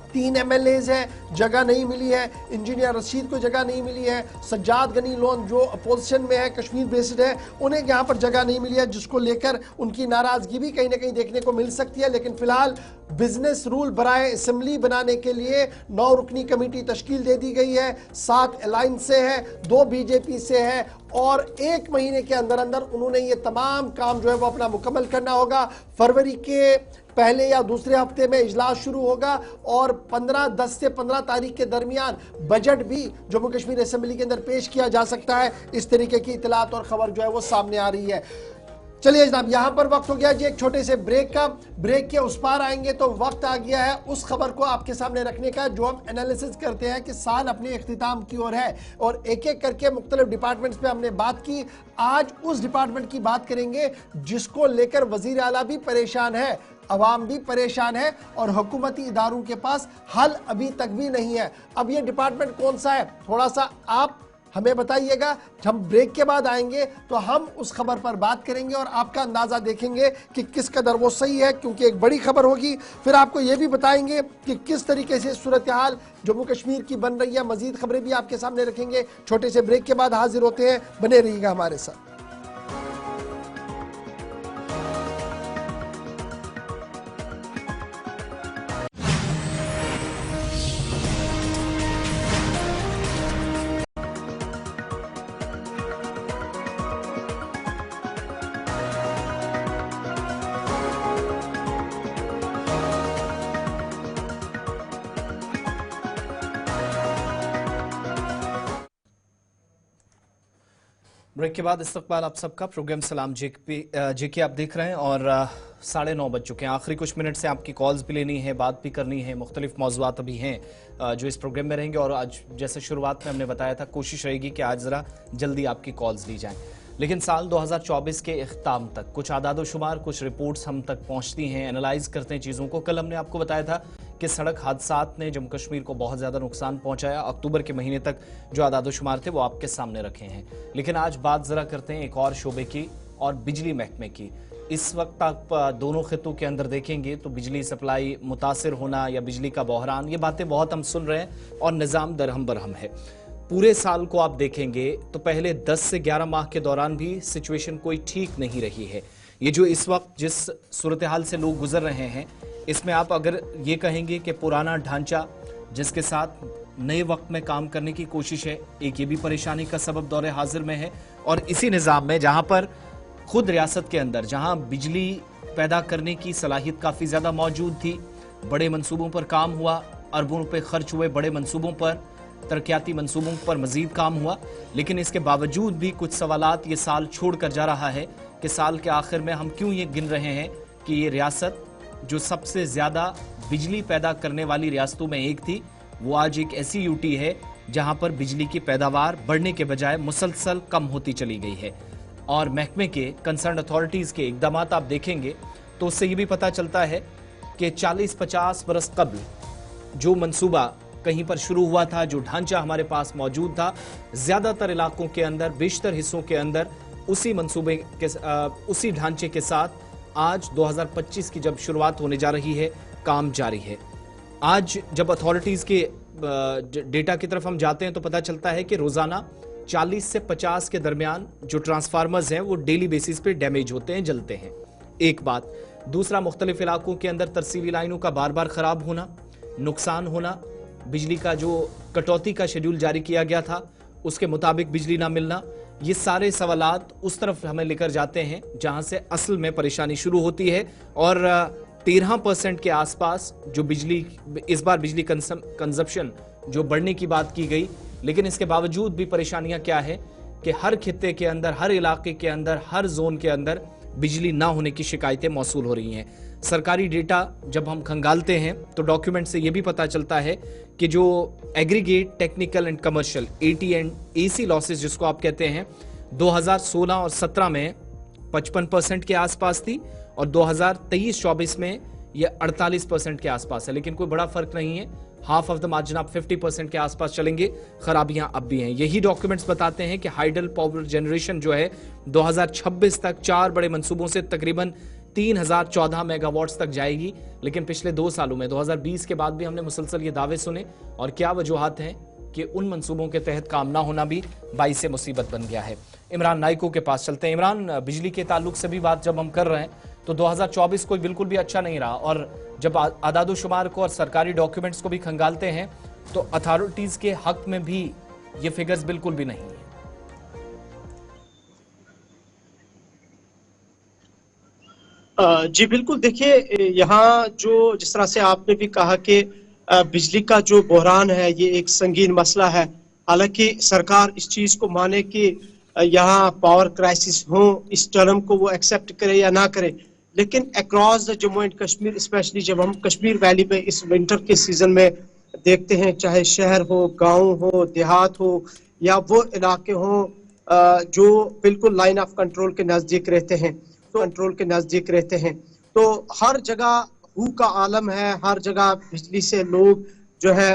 3 MLAs हैं, जगह नहीं मिली है। इंजीनियर रशीद को जगह नहीं मिली है। सज्जाद गनी लोन जो अपोजिशन में है, कश्मीर बेस्ड है, उन्हें यहाँ पर जगह नहीं मिली है जिसको लेकर उनकी नाराजगी भी कहीं ना कहीं देखने को मिल सकती है। लेकिन फिलहाल बिजनेस रूल बराए असेंबली बनाने के लिए 9 रुकनी कमेटी तश्कील दे दी गई है। 7 अलायंस से है, 2 BJP से है और 1 महीने के अंदर अंदर उन्होंने ये तमाम काम जो है वो अपना मुकम्मल करना होगा। फरवरी के पहले या दूसरे हफ्ते में इजलास शुरू होगा और 10 से 15 तारीख के दरमियान बजट भी जम्मू कश्मीर असेंबली के अंदर पेश किया जा सकता है। इस तरीके की इतलात और खबर जो है वो सामने आ रही है। चलिए जनाब, यहां पर वक्त हो गया जी एक छोटे से ब्रेक का। ब्रेक के उस पार आएंगे तो वक्त आ गया है उस खबर को आपके सामने रखने का जो हम एनालिसिस करते हैं कि साल अपने इख्तिताम की ओर है और एक एक करके मुख्तलिफ डिपार्टमेंट्स पे हमने बात की। आज उस डिपार्टमेंट की बात करेंगे जिसको लेकर वजीर आला भी परेशान है, अवाम भी परेशान है और हुकूमती इदारों के पास हल अभी तक भी नहीं है। अब ये डिपार्टमेंट कौन सा है थोड़ा सा आप हमें बताइएगा। हम ब्रेक के बाद आएंगे तो हम उस खबर पर बात करेंगे और आपका अंदाजा देखेंगे कि किस कदर वो सही है क्योंकि एक बड़ी खबर होगी। फिर आपको ये भी बताएंगे कि किस तरीके से सूरत हाल जम्मू कश्मीर की बन रही है। मजीद खबरें भी आपके सामने रखेंगे। छोटे से ब्रेक के बाद हाजिर होते हैं, बने रहिएगा हमारे साथ। ब्रेक के बाद इस्तकबाल आप सबका। प्रोग्राम सलाम जेके आप देख रहे हैं और 9:30 बज चुके हैं। आखिरी कुछ मिनट से आपकी कॉल्स भी लेनी है, बात भी करनी है। मुख्तलिफ मौज़ूआत अभी हैं जो इस प्रोग्राम में रहेंगे और आज जैसे शुरुआत में हमने बताया था कोशिश रहेगी कि आज ज़रा जल्दी आपकी कॉल्स ली जाएं। लेकिन साल 2024 के इख्ताम तक कुछ आदाद-ओ-शुमार, कुछ रिपोर्ट्स हम तक पहुंचती हैं, एनालाइज करते हैं चीज़ों को। कल हमने आपको बताया था कि सड़क हादसात ने जम्मू कश्मीर को बहुत ज़्यादा नुकसान पहुंचाया। अक्टूबर के महीने तक जो आदाद-ओ-शुमार थे वो आपके सामने रखे हैं। लेकिन आज बात ज़रा करते हैं एक और शोबे की और बिजली महकमे की। इस वक्त आप दोनों खितों के अंदर देखेंगे तो बिजली सप्लाई मुतासिर होना या बिजली का बहरान, ये बातें बहुत हम सुन रहे हैं और निज़ाम दरहम बरहम है। पूरे साल को आप देखेंगे तो पहले 10 से 11 माह के दौरान भी सिचुएशन कोई ठीक नहीं रही है। ये जो इस वक्त जिस सूरत हाल से लोग गुजर रहे हैं, इसमें आप अगर ये कहेंगे कि पुराना ढांचा जिसके साथ नए वक्त में काम करने की कोशिश है, एक ये भी परेशानी का सबब दौरे हाजिर में है। और इसी निज़ाम में जहाँ पर खुद रियासत के अंदर जहाँ बिजली पैदा करने की सलाहियत काफ़ी ज़्यादा मौजूद थी, बड़े मंसूबों पर काम हुआ, अरबों रुपए खर्च हुए बड़े मंसूबों पर, तरक्याती मंसूबों पर मजीद काम हुआ, लेकिन इसके बावजूद भी कुछ सवालात ये साल छोड़ कर जा रहा है कि साल के आखिर में हम क्यों ये गिन रहे हैं कि ये रियासत जो सबसे ज़्यादा बिजली पैदा करने वाली रियासतों में एक थी, वो आज एक ऐसी यूटी है जहां पर बिजली की पैदावार बढ़ने के बजाय मुसलसल कम होती चली गई है। और महकमे के कंसर्न अथॉरिटीज के इकदाम आप देखेंगे तो उससे ये भी पता चलता है कि 40-50 बरस कबल जो मंसूबा कहीं पर शुरू हुआ था, जो ढांचा हमारे पास मौजूद था, ज्यादातर इलाकों के अंदर, बेशतर हिस्सों के अंदर उसी मंसूबे के उसी ढांचे के साथ आज 2025 की जब शुरुआत होने जा रही है, काम जारी है। आज जब अथॉरिटीज के डेटा की तरफ हम जाते हैं तो पता चलता है कि रोजाना 40 से 50 के दरमियान जो ट्रांसफार्मर्स हैं वो डेली बेसिस पे डैमेज होते हैं, जलते हैं। एक बात। दूसरा, मुख्तलिफ इलाकों के अंदर तरसीली लाइनों का बार बार खराब होना, नुकसान होना, बिजली का जो कटौती का शेड्यूल जारी किया गया था उसके मुताबिक बिजली ना मिलना, ये सारे सवालात उस तरफ हमें लेकर जाते हैं जहां से असल में परेशानी शुरू होती है। और 13% के आसपास जो बिजली, इस बार बिजली कंजप्शन जो बढ़ने की बात की गई, लेकिन इसके बावजूद भी परेशानियां क्या है कि हर खित्ते के अंदर, हर इलाके के अंदर, हर जोन के अंदर बिजली ना होने की शिकायतें मौसूल हो रही हैं। सरकारी डेटा जब हम खंगालते हैं तो डॉक्यूमेंट से यह भी पता चलता है कि जो aggregate technical and commercial AT&AC losses जिसको आप कहते हैं, 2016 और 17 में 55% के आसपास थी और 2023-24 में यह 48% के आसपास है। लेकिन कोई बड़ा फर्क नहीं है, हाफ ऑफ द मार्जिन आप 50% के आसपास चलेंगे। खराबियां अब भी हैं। यही डॉक्यूमेंट्स बताते हैं कि हाइडल पावर जनरेशन जो है 2026 तक 4 बड़े मंसूबों से तकरीबन 3014 मेगावाट्स तक जाएगी। लेकिन पिछले 2 सालों में 2020 के बाद भी हमने मुसलसल ये दावे सुने, और क्या वजूहात हैं कि उन मंसूबों के तहत काम ना होना भी बाइस से मुसीबत बन गया है। इमरान नाइको के पास चलते हैं। इमरान, बिजली के ताल्लुक से भी बात जब हम कर रहे हैं तो 2024 कोई बिल्कुल भी अच्छा नहीं रहा, और जब आदादोशुमार को और सरकारी डॉक्यूमेंट्स को भी खंगालते हैं तो अथॉरिटीज के हक में भी ये फिगर्स बिल्कुल भी नहीं है। जी बिल्कुल, देखिए यहाँ जो जिस तरह से आपने भी कहा कि बिजली का जो बहरान है ये एक संगीन मसला है। हालांकि सरकार इस चीज को माने कि यहाँ पावर क्राइसिस हो, इस टर्म को वो एक्सेप्ट करे या ना करे, लेकिन across the Jammu and Kashmir, specially जब हम कश्मीर वैली में इस विंटर के सीजन में देखते हैं, चाहे शहर हो, गांव हो, देहात हो, या वो इलाके हो जो बिल्कुल लाइन ऑफ कंट्रोल के नजदीक रहते हैं, तो हर जगह हू का आलम है, हर जगह बिजली से लोग जो है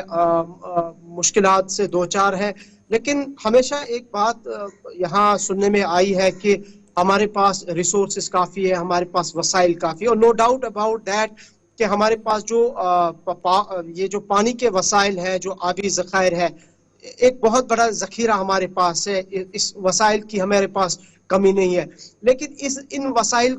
मुश्किलात से दो चार है। लेकिन हमेशा एक बात यहाँ सुनने में आई है कि हमारे पास रिसोर्सेज काफ़ी है, हमारे पास वसाइल काफ़ी है, और नो डाउट अबाउट दैट कि हमारे पास जो ये जो पानी के वसाइल है, जो आबी ज़खायर है, एक बहुत बड़ा ज़खीरा हमारे पास है। इस वसाइल की हमारे पास कमी नहीं है। लेकिन इन वसाइल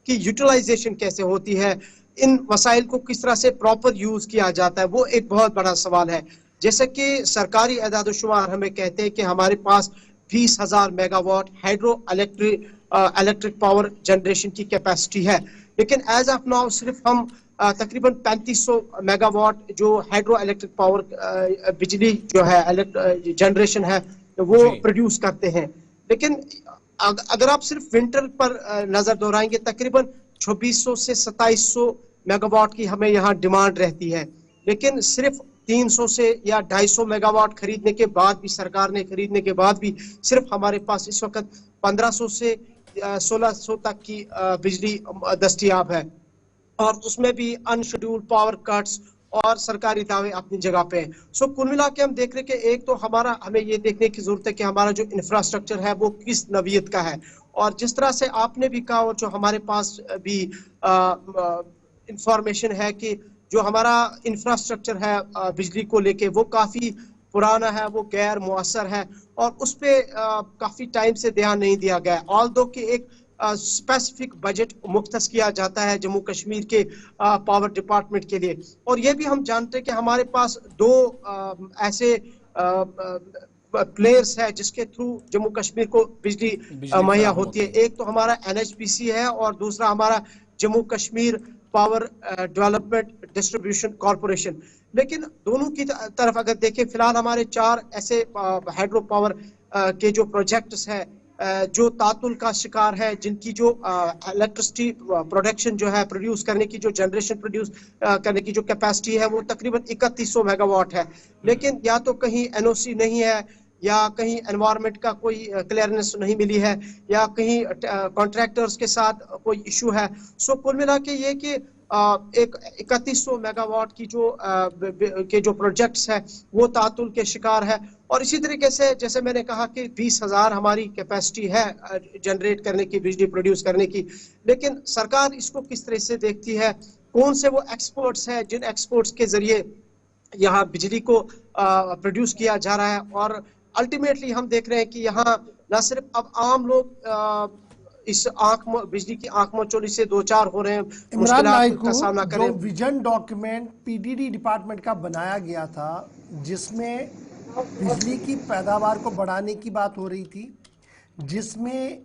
की यूटिलाइजेशन कैसे होती है, इन वसाइल को किस तरह से प्रॉपर यूज़ किया जाता है, वो एक बहुत बड़ा सवाल है। जैसे कि सरकारी एदाद-ओ-शुमार हमें कहते हैं कि हमारे पास 20,000 megawatt hydro electric power generation की कैपेसिटी है, लेकिन एज ऑफ नाउ सिर्फ हम तकरीबन 3500 मेगावाट जो हाइड्रो इलेक्ट्रिक पावर बिजली जो है जनरेशन है वो प्रोड्यूस करते हैं। लेकिन अगर आप सिर्फ विंटर पर नजर दोहराएंगे, तकरीबन 2600 से 2700 मेगावाट की हमें यहाँ डिमांड रहती है। लेकिन सिर्फ 300 से या 250 मेगावाट खरीदने के बाद भी, सरकार ने खरीदने के बाद भी, सिर्फ हमारे पास इस वक्त 1500 से 1600 तक की बिजली दस्तयाब है, और उसमें भी अनशेड्यूल्ड पावर कट्स और सरकारी दावे अपनी जगह पे हैं। सो कुल मिला के हम देख रहे हैं कि एक तो हमें ये देखने की जरूरत है कि हमारा जो इंफ्रास्ट्रक्चर है वो किस नवीयत का है, और जिस तरह से आपने भी कहा और जो हमारे पास भी इंफॉर्मेशन है कि जो हमारा इंफ्रास्ट्रक्चर है बिजली को लेके वो काफ़ी पुराना है, वो गैर मुअस्सर है, और उस पर काफ़ी टाइम से ध्यान नहीं दिया गया। ऑल्दो कि एक स्पेसिफिक बजट मुख्तस किया जाता है जम्मू कश्मीर के पावर डिपार्टमेंट के लिए, और ये भी हम जानते हैं कि हमारे पास 2 ऐसे प्लेयर्स है जिसके थ्रू जम्मू कश्मीर को बिजली मुहैया होती है। एक तो हमारा NHPC है और दूसरा हमारा Jammu Kashmir power development distribution corporation. लेकिन दोनों की तरफ अगर देखें, फिलहाल हमारे 4 ऐसे हाइड्रो पावर के जो प्रोजेक्ट्स हैं जो तातुल का शिकार है, जिनकी जो इलेक्ट्रिसिटी प्रोडक्शन जो है, प्रोड्यूस करने की जो जनरेशन प्रोड्यूस करने की जो कैपेसिटी है वो तकरीबन 3100 मेगावाट है, लेकिन या तो कहीं एनओसी नहीं है, या कहीं एनवायरनमेंट का कोई क्लियरेंस नहीं मिली है, या कहीं कॉन्ट्रैक्टर्स के साथ कोई इशू है। सो कुल मिला के ये कि एक 3100 मेगावाट की जो प्रोजेक्ट्स है वो तातुल के शिकार है। और इसी तरीके से जैसे मैंने कहा कि 20,000 हमारी कैपेसिटी है जनरेट करने की, बिजली प्रोड्यूस करने की, लेकिन सरकार इसको किस तरह से देखती है, कौन से वो एक्सपर्ट्स हैं जिन एक्सपर्ट्स के जरिए यहाँ बिजली को प्रोड्यूस किया जा रहा है। और अल्टीमेटली हम देख रहे हैं कि यहाँ न सिर्फ अब आम लोग इस बिजली की आंख मचोली से दो चार हो रहे हैं, इमरान भाई को का सामना कर रहे जो हैं। विजन डॉक्यूमेंट पीडीडी डिपार्टमेंट का बनाया गया था, जिसमें बिजली की पैदावार को बढ़ाने की बात हो रही थी, जिसमें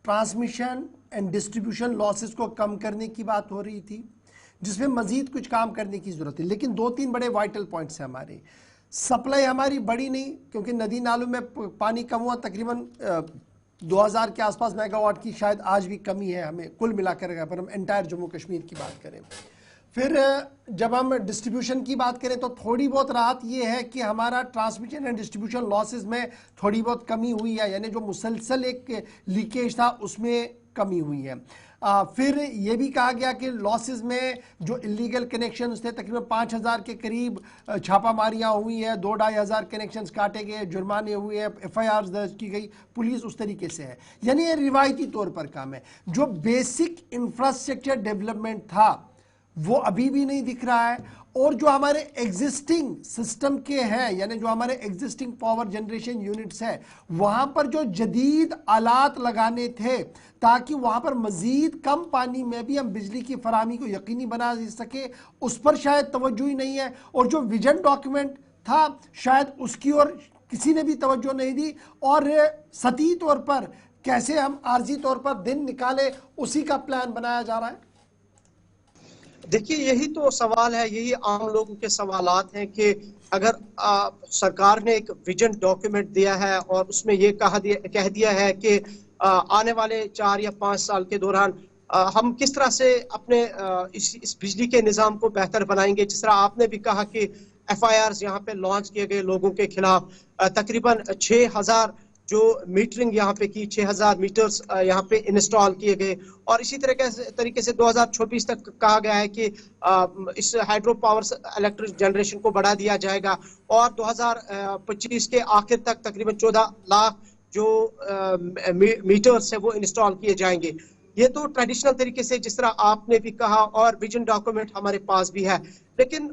ट्रांसमिशन एंड डिस्ट्रीब्यूशन लॉसेस को कम करने की बात हो रही थी, जिसमें मजीद कुछ काम करने की जरूरत है। लेकिन दो तीन बड़े वाइटल पॉइंट्स हैं हमारे। सप्लाई हमारी बढ़ी नहीं, क्योंकि नदी नालों में पानी कम हुआ, तकरीबन 2000 के आसपास मेगावाट की शायद आज भी कमी है हमें कुल मिलाकर, अगर हम एंटायर जम्मू कश्मीर की बात करें। फिर जब हम डिस्ट्रीब्यूशन की बात करें तो थोड़ी बहुत राहत ये है कि हमारा ट्रांसमिशन एंड डिस्ट्रीब्यूशन लॉसेस में थोड़ी बहुत कमी हुई है, यानी जो मुसलसल एक लीकेज था उसमें कमी हुई है। फिर ये भी कहा गया कि लॉसेस में जो इलीगल कनेक्शंस थे तकरीबन 5000 के करीब छापामारियां हुई है, 2-2,500 कनेक्शंस काटे गए, जुर्माने हुए हैं, FIR दर्ज की गई, पुलिस उस तरीके से है। यानी ये रिवायती तौर पर काम है। जो बेसिक इंफ्रास्ट्रक्चर डेवलपमेंट था वो अभी भी नहीं दिख रहा है। और जो हमारे एग्जिस्टिंग सिस्टम के हैं, यानी जो हमारे एग्जिस्टिंग पावर जनरेशन यूनिट्स है, वहां पर जो जदीद आलात लगाने थे ताकि वहां पर मजीद कम पानी में भी हम बिजली की फराहमी को यकीनी बना सके, उस पर शायद तवज्जो ही नहीं है। और जो विजन डॉक्यूमेंट था शायद उसकी ओर किसी ने भी तवज्जो नहीं दी, और सतही तौर पर कैसे हम आर्जी तौर पर दिन निकाले उसी का प्लान बनाया जा रहा है। देखिए, यही तो सवाल है, यही आम लोगों के सवालात हैं कि अगर सरकार ने एक विजन डॉक्यूमेंट दिया है और उसमें ये कह दिया है कि आने वाले 4 या 5 साल के दौरान हम किस तरह से अपने इस बिजली के निज़ाम को बेहतर बनाएंगे। जिस तरह आपने भी कहा कि FIRs यहाँ पे लॉन्च किए गए लोगों के खिलाफ, तकरीबन 6000 जो मीटरिंग यहाँ पे की, 6000 मीटर्स यहाँ पे इंस्टॉल किए गए। और इसी तरीके से 2024 तक कहा गया है कि इस हाइड्रो पावर इलेक्ट्रिक जनरेशन को बढ़ा दिया जाएगा, और 2025 के आखिर तक तकरीबन 14 लाख जो मीटर्स है वो इंस्टॉल किए जाएंगे। ये तो ट्रेडिशनल तरीके से जिस तरह आपने भी कहा, और विजन डॉक्यूमेंट हमारे पास भी है, लेकिन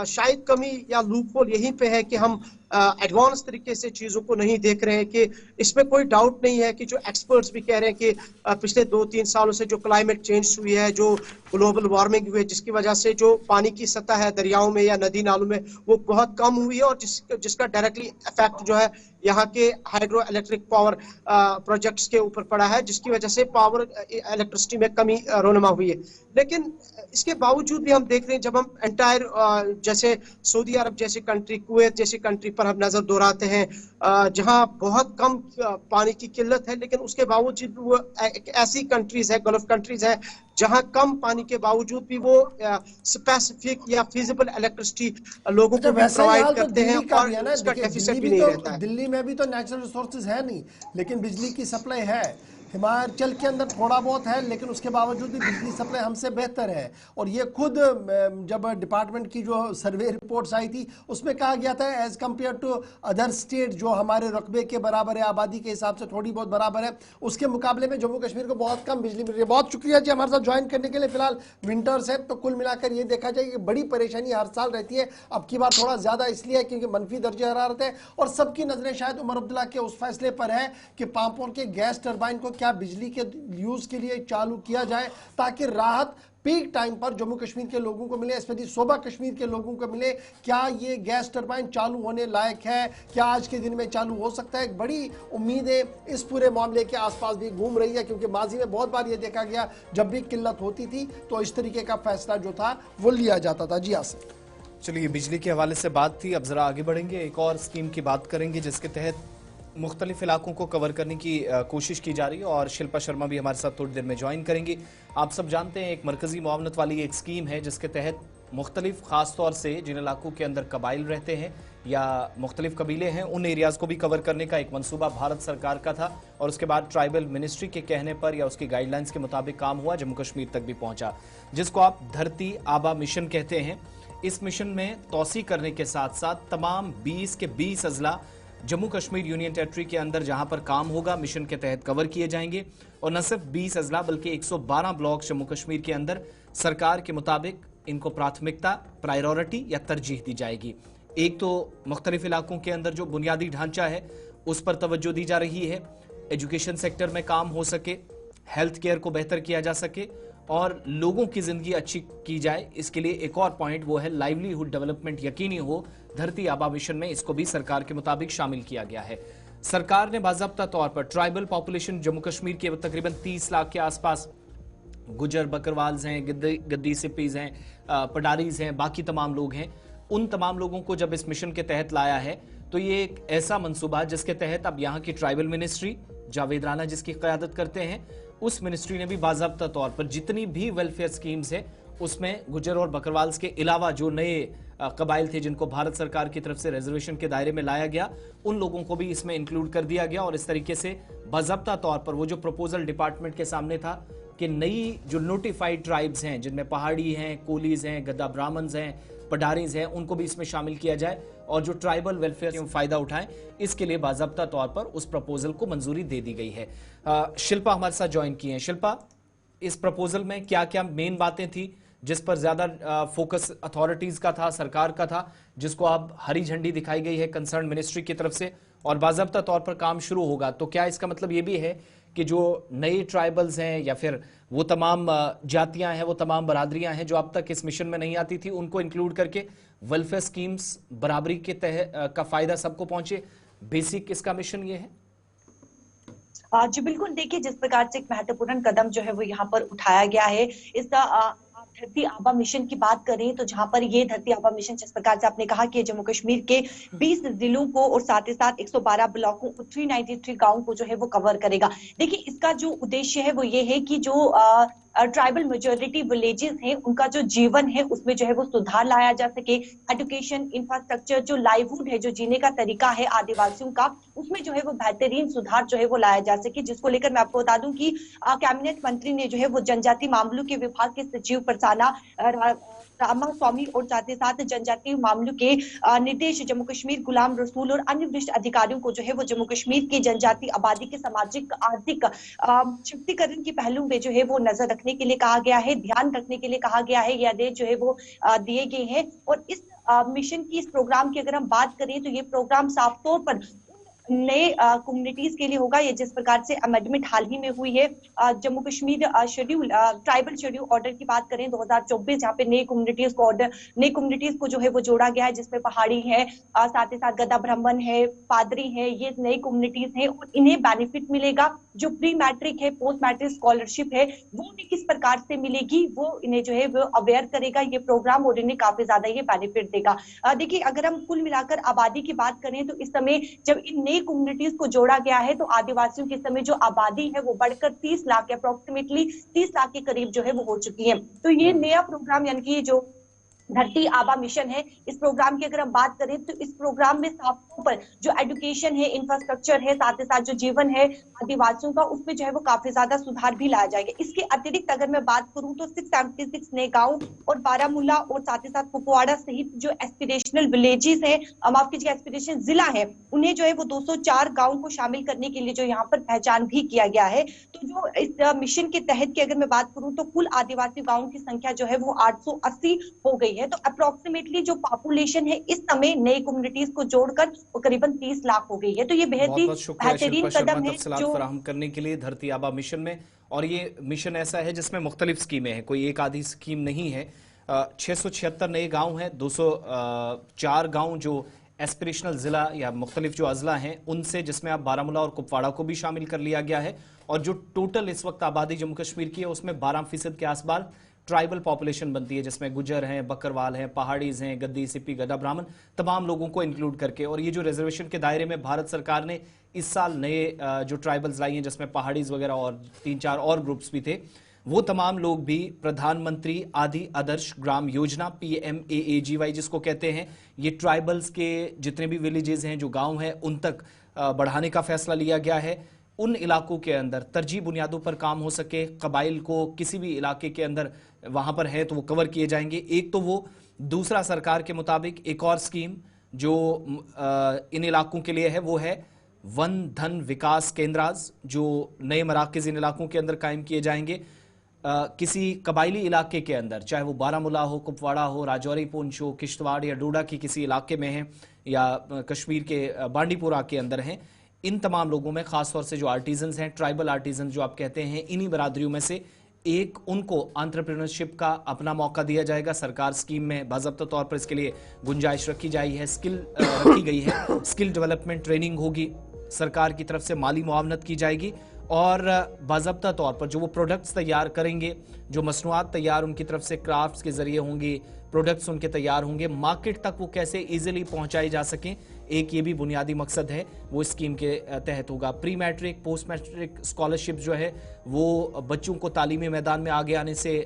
शायद कमी या लूपहोल यहीं पे है कि हम एडवांस तरीके से चीज़ों को नहीं देख रहे हैं। कि इसमें कोई डाउट नहीं है कि जो एक्सपर्ट्स भी कह रहे हैं कि पिछले 2-3 सालों से जो क्लाइमेट चेंज हुई है, जो ग्लोबल वार्मिंग हुई है, जिसकी वजह से जो पानी की सतह है दरियाओं में या नदी नालों में वो बहुत कम हुई है, और जिसका डायरेक्टली इफेक्ट जो है यहाँ के हाइड्रो इलेक्ट्रिक पावर प्रोजेक्ट्स के ऊपर पड़ा है, जिसकी वजह से पावर इलेक्ट्रिसिटी में कमी रोनमा हुई है। लेकिन इसके बावजूद भी हम देख रहे हैं, जब हम एंटायर जैसे सऊदी अरब जैसी कंट्री, कुवैत जैसी कंट्री पर हम नजर दौड़ाते हैं, जहां बहुत कम पानी की किल्लत है, लेकिन उसके बावजूद वो ऐसी कंट्रीज है, गल्फ कंट्रीज है, जहां कम पानी के बावजूद भी वो स्पेसिफिक या फिजिबल इलेक्ट्रिसिटी लोगों को प्रोवाइड करते हैं, और इसका डेफिसिट भी नहीं रहता है। दिल्ली में भी तो नेचुरल रिसोर्सेज है नहीं, लेकिन बिजली की सप्लाई है। हिमाचल के अंदर थोड़ा बहुत है, लेकिन उसके बावजूद भी बिजली सप्लाई हमसे बेहतर है। और ये खुद जब डिपार्टमेंट की जो सर्वे रिपोर्ट्स आई थी उसमें कहा गया था as compared to other state जो हमारे रकबे के बराबर है, आबादी के हिसाब से थोड़ी बहुत बराबर है, उसके मुकाबले में जम्मू कश्मीर को बहुत कम बिजली मिल रही है। बहुत शुक्रिया जी हमारे साथ ज्वाइन करने के लिए। फिलहाल विंटर्स है, तो कुल मिलाकर ये देखा जाए कि बड़ी परेशानी हर साल रहती है। अब की बार थोड़ा ज़्यादा इसलिए है क्योंकि मनफी दर्जे हरारत है, और सबकी नजरें शायद उमर अब्दुल्ला के उस फैसले पर है कि पांपोर के गैस टरबाइन को क्या बिजली के यूज के लिए चालू किया जाए, ताकि राहत पीक टाइम पर जम्मू कश्मीर के लोगों को मिले, स्पेशली सूबा कश्मीर के लोगों को मिले। क्या ये गैस टरबाइन चालू होने लायक है? क्या आज के दिन में चालू हो सकता है? एक बड़ी उम्मीदें इस पूरे मामले के आसपास भी घूम रही है, क्योंकि माजी में बहुत बार ये देखा गया जब भी किल्लत होती थी तो इस तरीके का फैसला जो था वो लिया जाता था। जी आसिफ, चलिए बिजली के हवाले से बात थी, अब जरा आगे बढ़ेंगे, एक और स्कीम की बात करेंगे जिसके तहत मुख्तलिफ इलाकों को कवर करने की कोशिश की जा रही है और शिल्पा शर्मा भी हमारे साथ थोड़ी देर में ज्वाइन करेंगी। आप सब जानते हैं एक मरकजी मुआवनत वाली एक स्कीम है जिसके तहत मुख्तलिफ ख़ास तौर से जिन इलाकों के अंदर कबाइल रहते हैं या मुख्तलिफ कबीले हैं उन एरियाज़ को भी कवर करने का एक मंसूबा भारत सरकार का था और उसके बाद ट्राइबल मिनिस्ट्री के कहने पर या उसकी गाइडलाइंस के मुताबिक काम हुआ, जम्मू कश्मीर तक भी पहुंचा, जिसको आप धरती आबा मिशन कहते हैं। इस मिशन में तौसी करने के साथ साथ तमाम 20 के 20 अजला जम्मू कश्मीर यूनियन टेरिटरी के अंदर जहां पर काम होगा मिशन के तहत कवर किए जाएंगे और न सिर्फ 20 अजला बल्कि 112 ब्लॉक जम्मू कश्मीर के अंदर सरकार के मुताबिक इनको प्राथमिकता, प्रायोरिटी या तरजीह दी जाएगी। एक तो मुख्तलिफ इलाकों के अंदर जो बुनियादी ढांचा है उस पर तवज्जो दी जा रही है, एजुकेशन सेक्टर में काम हो सके, हेल्थ केयर को बेहतर किया जा सके और लोगों की जिंदगी अच्छी की जाए। इसके लिए एक और पॉइंट वो है लाइवलीहुड डेवलपमेंट यकीनी हो। धरती आबा मिशन में इसको भी सरकार के मुताबिक शामिल किया गया है। सरकार ने बाज़ाब्ता तौर पर ट्राइबल पॉपुलेशन जम्मू कश्मीर के तकरीबन 30 लाख के आसपास गुजर बकरवाल्स हैं, गद्दी सिप्पीज हैं, पडारीज हैं, बाकी तमाम लोग हैं, उन तमाम लोगों को जब इस मिशन के तहत लाया है तो ये एक ऐसा मंसूबा जिसके तहत अब यहाँ की ट्राइबल मिनिस्ट्री जावेद राना जिसकी क़यादत करते हैं उस मिनिस्ट्री ने भी बाज़ाब्ता तौर पर जितनी भी वेलफेयर स्कीम्स है उसमें गुजर और बकरवाल्स के अलावा जो नए कबाइल थे जिनको भारत सरकार की तरफ से रिजर्वेशन के दायरे में लाया गया उन लोगों को भी इसमें इंक्लूड कर दिया गया और इस तरीके से बाज़ाब्ता तौर पर वो जो प्रपोजल डिपार्टमेंट के सामने था कि नई जो नोटिफाइड ट्राइब्स हैं जिनमें पहाड़ी हैं, कोलीज हैं, गद्दा ब्राह्मण्स हैं, पडारीज हैं, उनको भी इसमें शामिल किया जाए और जो ट्राइबल वेलफेयर से फायदा उठाएं, इसके लिए बाज़ाब्ता तौर पर उस प्रपोजल को मंजूरी दे दी गई है। शिल्पा हमारे साथ ज्वाइन की हैं। शिल्पा, इस प्रपोजल में क्या क्या मेन बातें थी जिस पर ज्यादा फोकस अथॉरिटीज का था, सरकार का था, जिसको अब हरी झंडी दिखाई गई है कंसर्न मिनिस्ट्री की तरफ से और बाज़ाब्ता तौर पर काम शुरू होगा, तो क्या इसका मतलब ये भी है कि जो नए ट्राइबल्स हैं या फिर वो तमाम जातियां हैं, वो तमाम बरादरियां हैं जो अब तक इस मिशन में नहीं आती थी, उनको इंक्लूड करके वेलफेयर स्कीम्स बराबरी के तहत का फायदा सबको पहुंचे, बेसिक इसका मिशन ये है? जी बिल्कुल, देखिए जिस प्रकार से एक महत्वपूर्ण कदम जो है वो यहाँ पर उठाया गया है, इसका धरती आबा मिशन की बात करें तो जहां पर ये धरती आबा मिशन जिस प्रकार से आपने कहा कि जम्मू कश्मीर के 20 जिलों को और साथ ही साथ 112 ब्लॉकों को 393 गांव को जो है वो कवर करेगा। देखिए इसका जो उद्देश्य है वो ये है कि जो ट्राइबल मेजोरिटी विलेजेस हैं उनका जो जीवन है उसमें जो है वो सुधार लाया जा सके, एजुकेशन, इंफ्रास्ट्रक्चर, जो लाइवलीहुड है, जो जीने का तरीका है आदिवासियों का, उसमें जो है वो बेहतरीन सुधार जो है वो लाया जा सके, जिसको लेकर मैं आपको बता दूं कि कैबिनेट मंत्री ने जो है वो जनजातीय मामलों के विभाग के सचिव परसाना रामा स्वामी और साथ ही साथ जनजातीय मामलों के निर्देश जम्मू कश्मीर गुलाम रसूल और अन्य वरिष्ठ अधिकारियों को जो है वो जम्मू कश्मीर की जनजातीय आबादी के सामाजिक आर्थिक शक्तिकरण की पहलू में जो है वो नजर रखने के लिए कहा गया है, ध्यान रखने के लिए कहा गया है। ये आदेश जो है वो दिए गए हैं और इस मिशन की, इस प्रोग्राम की अगर हम बात करें तो ये प्रोग्राम साफ तौर पर नए कम्युनिटीज के लिए होगा। ये जिस प्रकार से अमेंडमेंट हाल ही में हुई है Jammu Kashmir schedule tribal schedule order की बात करें 2024, जहाँ पे नई कम्युनिटीज को जो है वो जोड़ा गया है, जिसमें पहाड़ी है, साथ ही साथ गद्दा ब्राह्मण है, पादरी है, ये नई कम्युनिटीज है और इन्हें बेनिफिट मिलेगा। जो प्री मैट्रिक है, पोस्ट मैट्रिक स्कॉलरशिप है, वो उन्हें किस प्रकार से मिलेगी वो इन्हें जो है वो अवेयर करेगा ये प्रोग्राम और इन्हें काफी ज्यादा ये बेनिफिट देगा। देखिए अगर हम कुल मिलाकर आबादी की बात करें तो इस समय जब इन नई कम्युनिटीज को जोड़ा गया है तो आदिवासियों की समय जो आबादी है वो बढ़कर 30 लाख अप्रोक्सीमेटली 30 लाख के करीब जो है वो हो चुकी है। तो ये नया प्रोग्राम यानी कि जो धरती आबा मिशन है, इस प्रोग्राम की अगर हम बात करें तो इस प्रोग्राम में साफ तौर पर जो एजुकेशन है, इंफ्रास्ट्रक्चर है, साथ ही साथ जो जीवन है आदिवासियों का, उसमें जो है वो काफी ज्यादा सुधार भी लाया जाएगा। इसके अतिरिक्त अगर मैं बात करूं तो 676 नए गांव और बारामूला और साथ ही साथ कुपवाड़ा सहित जो एस्पिरेशनल विलेजेस है, माफ कीजिए एस्पिरेशन जिला है, उन्हें जो है वो 204 गाँव को शामिल करने के लिए जो यहाँ पर पहचान भी किया गया है। तो जो इस मिशन के तहत की अगर मैं बात करूं तो कुल आदिवासी गाँवों की संख्या जो है वो 880 हो गई है। तो अप्रोक्सीमेटली जो पॉपुलेशन है इस समय नई कम्युनिटीज को जोड़कर वो करीबन 30 लाख हो गई है। तो ये बेहतरीन कदम है जो फराहम करने के लिए धरती आबा मिशन में। और ये मिशन ऐसा है जिसमें मुख्तलिफ स्कीमें हैं, कोई एक आधी स्कीम नहीं है। 676 नए गांव हैं, 204 गांव जो एस्पिरेशनल जिला या मुख्तलिफ जो अजला हैं उनसे, जिसमें अब बारामूला और कुपवाड़ा को भी शामिल कर लिया गया है। और जो टोटल इस वक्त आबादी जम्मू कश्मीर की है उसमें 12% के आसपास ट्राइबल पॉपुलेशन बनती है, जिसमें गुजर हैं, बकरवाल हैं, पहाड़ीज हैं, गद्दी, सिप्पी, गड्ढा, ब्राह्मण, तमाम लोगों को इंक्लूड करके। और ये जो रिजर्वेशन के दायरे में भारत सरकार ने इस साल नए जो ट्राइबल्स लाई हैं, जिसमें पहाड़ीज वगैरह और 3-4 और ग्रुप्स भी थे, वो तमाम लोग भी प्रधानमंत्री आदि आदर्श ग्राम योजना PMAAGY जिसको कहते हैं, ये ट्राइबल्स के जितने भी विलेजेस हैं, जो गांव हैं, उन तक बढ़ाने का फैसला लिया गया है। उन इलाकों के अंदर तरजीह बुनियादों पर काम हो सके, कबाइल को किसी भी इलाके के अंदर वहां पर है तो वो कवर किए जाएंगे। एक तो वो, दूसरा सरकार के मुताबिक एक और स्कीम जो इन इलाकों के लिए है वो है वन धन विकास केंद्राज, जो नए मराकज़ इन इलाकों के अंदर कायम किए जाएंगे। किसी कबायली इलाके के अंदर, चाहे वो बारामूला हो, कुपवाड़ा हो, राजौरी, पुंछ हो, किश्तवाड़ या डोडा की किसी इलाके में है, या कश्मीर के बांडीपुरा के अंदर हैं, इन तमाम लोगों में खासतौर से जो आर्टिजन्स हैं, ट्राइबल आर्टिजन जो आप कहते हैं, इन्हीं बरादरियों में से एक उनको एंटरप्रेन्योरशिप का अपना मौका दिया जाएगा। सरकार स्कीम में बाज़ाब्ता तौर पर इसके लिए गुंजाइश रखी जाई है, स्किल रखी गई है, स्किल डेवलपमेंट ट्रेनिंग होगी, सरकार की तरफ से माली मुआवनत की जाएगी, और बाज़ाब्ता तौर पर जो वो प्रोडक्ट्स तैयार करेंगे, जो मसनूआत तैयार उनकी तरफ से क्राफ्ट्स के जरिए होंगी, प्रोडक्ट्स उनके तैयार होंगे, मार्केट तक वो कैसे इजीली पहुंचाई जा सकें, एक ये भी बुनियादी मकसद है, वो स्कीम के तहत होगा। Pre matric, post matric scholarship जो है वो बच्चों को तालीमी मैदान में आगे आने से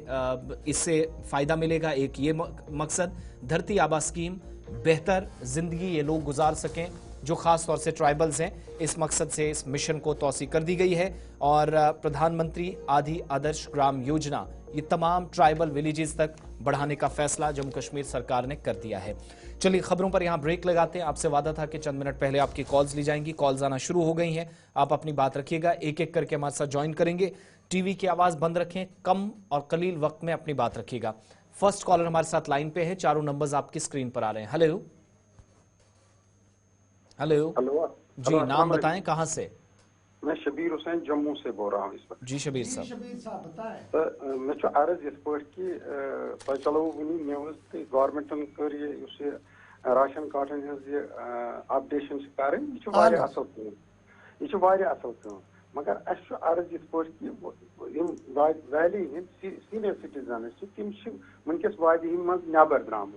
इससे फ़ायदा मिलेगा, एक ये मकसद। धरती आबा स्कीम, बेहतर ज़िंदगी ये लोग गुजार सकें जो ख़ास तौर से ट्राइबल्स हैं, इस मकसद से इस मिशन को तौसी कर दी गई है। और प्रधानमंत्री आदि आदर्श ग्राम योजना ये तमाम ट्राइबल विलेजेस तक बढ़ाने का फैसला जम्मू कश्मीर सरकार ने कर दिया है। चलिए खबरों पर यहाँ ब्रेक लगाते हैं। आपसे वादा था कि चंद मिनट पहले आपकी कॉल्स ली जाएंगी, कॉल्स आना शुरू हो गई हैं। आप अपनी बात रखिएगा, एक एक करके हमारे साथ ज्वाइन करेंगे। टीवी की आवाज़ बंद रखें, कम और कलील वक्त में अपनी बात रखिएगा। फर्स्ट कॉलर हमारे साथ लाइन पे है, चारों नंबर्स आपकी स्क्रीन पर आ रहे हैं। हेलो हेलो जी, नाम बताएं, कहाँ से? मैं शबीर हुसैन जम्मू से बोल रहा हूँ इस वक्त। जी शबीर साहब बताएं। मैं अर्ज इस पे कि चलो न्यूज गवर्नमेंटन कर ये राशन कार्डन हज अपडेशन कर असल कम, मगर अर्ज इस पे कि वैली सीनियर सिटीजन तम वनकस वादी मज नबर द्राम,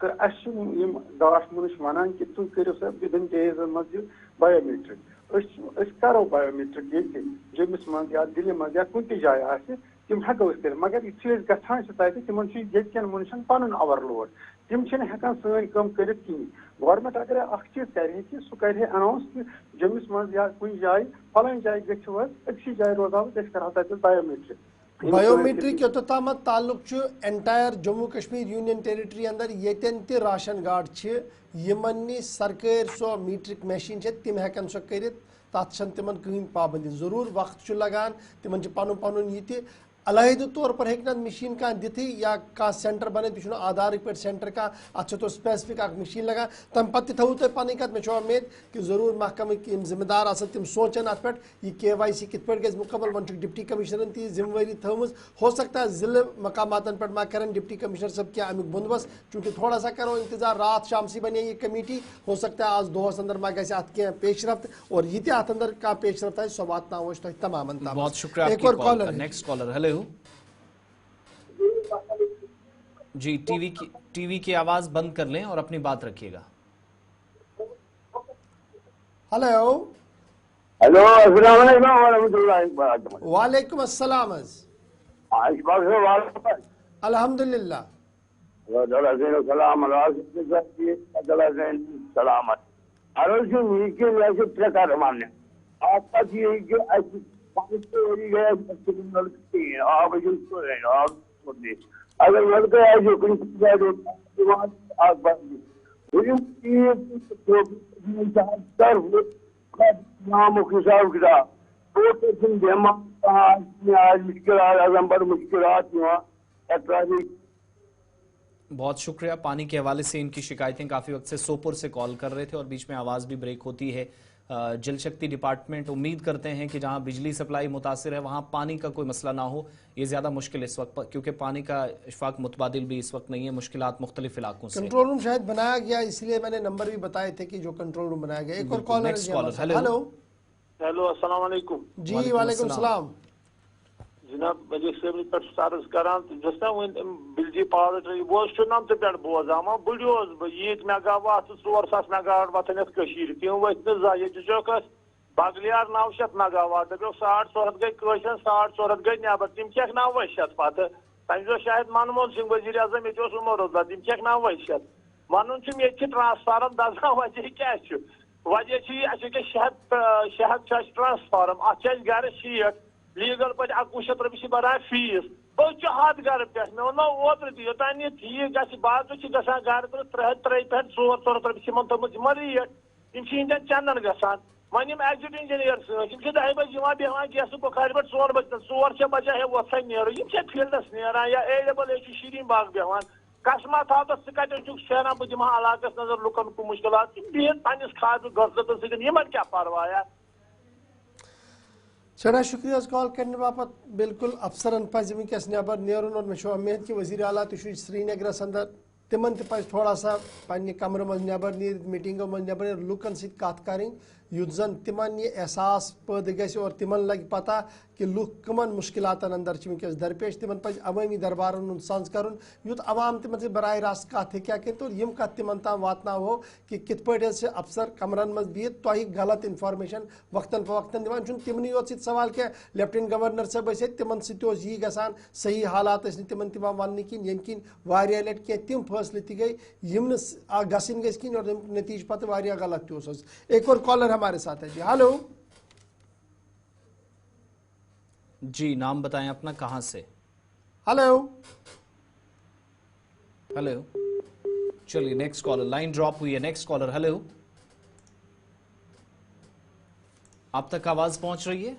तो दाश मुनश वन कि तुम करो सा विदिन डेज मज बायोमेट्रिक, करो बायोमेट्रिक ये जम्मिस मज या दिल्ली मज या कुन जाए तम हेको कर, मगर यु गसान तिम ये मुनशन पन ओवरलोड, तम हेकान सन कम कर गवर्नमेंट अगर अख चीज करे कि सह कर अनाउंस कि जम्मिस मज या कुन जाए फलान जाए गो अक्सी जाए रोजा कर बायोमेट्रिक। बायोमेट्रिक योतम ताल्लुक entire Jammu Kashmir union territory अंदर येतन ते राशन कार्ड यमन सरकार सो मीट्रिक मशीन तिम हेकन सो कर, तथ तिमन कहीं पाबंदी, जरूर वक्त लगान, तिमन पन पन ये अलहद तौर पर हेक मशीन कह दिथी या कह सेंटर बन तुम आधार पे सेंटर कह अत तो स्पेसिफिक मशीन लगान, तम पे थो तुम पन कत मे उम्मीद कि जरूर महकम जिम्मेदार तम सोचन अत पे यह KYC कित पे गई मुकम्मल, वन डिप्टी कमिश्नरन ती जिम्मेवारी थमज, हो सकता है जिले मकामातन पे मा कर डिप्टी कमिश्नर सब क्या अमुक बंदोबस्त, चूँकि थोड़ा सा करो इंतजार, रात शाम से बने ये कमेटी, हो सकता है आज दोहस अंदर मा गि अत क्या पेशरफ्त, और ये अत अंदर कह पेशरफ्त सो वात तमाम। बहुत शुक्रिया। एक और कॉलर, नेक्स्ट कॉलर। हेलो जी, टीवी की आवाज बंद कर लें और अपनी बात रखिएगा। हेलो हेलो, अस्सलाम वालेकुम। वालेकुम अस्सलाम। अल्हम्दुलिल्लाह। अगर लड़के आए जो बहुत शुक्रिया। पानी के हवाले से इनकी शिकायतें काफ़ी वक्त से सोपुर से कॉल कर रहे थे और बीच में आवाज़ भी ब्रेक होती है। जल शक्ति डिपार्टमेंट उम्मीद करते हैं कि जहां बिजली सप्लाई मुतासिर है वहां पानी का कोई मसला ना हो। ये ज़्यादा मुश्किल इस वक्त, क्योंकि पानी का इशफाक मुतबादिल भी इस वक्त नहीं है, मुश्किलात मुख्तलिफ इलाकों से। कंट्रोल रूम शायद बनाया गया, इसलिए मैंने नंबर भी बताए थे कि जो कंट्रोल रूम बनाया गया। एक और कॉलर। हेलो हेलो, अस्सलाम वालेकुम। जी वालेकुम सलाम। जनाब मलिक साहब पे अर्ज करान जस ना वन बिजली पावर बोज नमत पे बोजान वो बुलियोस बह ये मेगावाट 400 मेगावाट वतन तम वत नक बगलियार 900 मेगावाट दपो 450 गई कशन 450 गई नबर तम क्या 900 पत तम शायद मनमोहन सिंह वजीर आजम ये उमर अब्दुल्ला तम क्या 900 वन ये ट्रांसफार्म दजान वजह क्या वजह शहद ट्रांसफार्म अत गर शीट लीगल पे 2100 रुपये बरान फीस बस हद गर पे मे वो ओतर तोतान यह ठीक ग बात गर 3 पे 400 रुपये थोम रेट इन चंदन गसान वन एग्जिट इंजीनियर सम 10 बजे बेहान गैस बुखार पे 4 बजे 4 बजे है वो नीर फील्डस नीरान या एलेबल शीरीन बाग बेहान कसमा था तो शहर बह दिमा इलाकस नजर लुकन को मुश्किल बिहत पस खाद गजत सन क्या परवाह सड़ा शुक्रिया कॉल करने बापत बिल्कुल अफसरन पज वनकस नबर नेरुन और मे उम्मीद कि वजीर आला तुम श्रीनगरस अंदर तिमन तज थोड़ा सा पन्ने कमर मज नबर नीर मीटिंगों मज नबर लुकन सत करें युत जन तिमन यह एहसास पैद गि और तिमन लग पता कि लुक कमन मुश्किलातन अंदर वनकस दरपेश तिमन पज अवामी दरबारन संज कर युत अवाम तिमन से बराह रास्त कत हे तो यम कत तिमन ताम वातना हो कि कित पे अफसर कमरन मज बिहित तुह गलत इन्फॉर्मेशन वक्तन फवक्तन दिवान तिमन योत सवाल क्या लेफ्टिनेंट गवर्नर साहब तिमन सही गसान सही हालात तिमन तमाम वन कि यम कि वारिया लट क्या तिम फैसले ती गई यम गसन गि और नतीज पत गलत तस एक और कॉलर हमारे साथ है जी हेलो जी नाम बताएं अपना कहां से हेलो हेलो चलिए नेक्स्ट कॉलर लाइन ड्रॉप हुई है नेक्स्ट कॉलर हेलो आप तक आवाज पहुंच रही है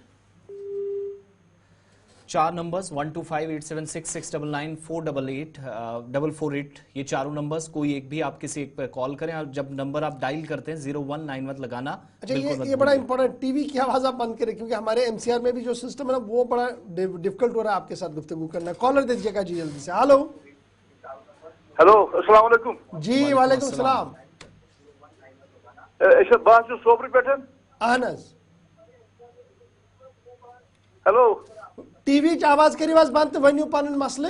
4 नंबर्स 125876699488 ये चारों नंबर्स कोई एक भी आप किसी एक पे कॉल करें और जब नंबर आप डायल करते हैं 0191 मत लगाना। अच्छा ये बड़ा इंपॉर्टेंट टीवी की आवाज आप बंद करें क्योंकि हमारे एमसीआर में भी जो सिस्टम है ना वो बड़ा डिफिकल्ट हो रहा है आपके साथ गुफ्तगू करना। कॉलर दीजिएगा जी जल्दी से। हेलो हेलो अस्सलाम वालेकुम। जी वालेकुम सलाम। बात सोबर पे अहन हेलो टीवी आवाज करियो बंद तो वनियो पन मसले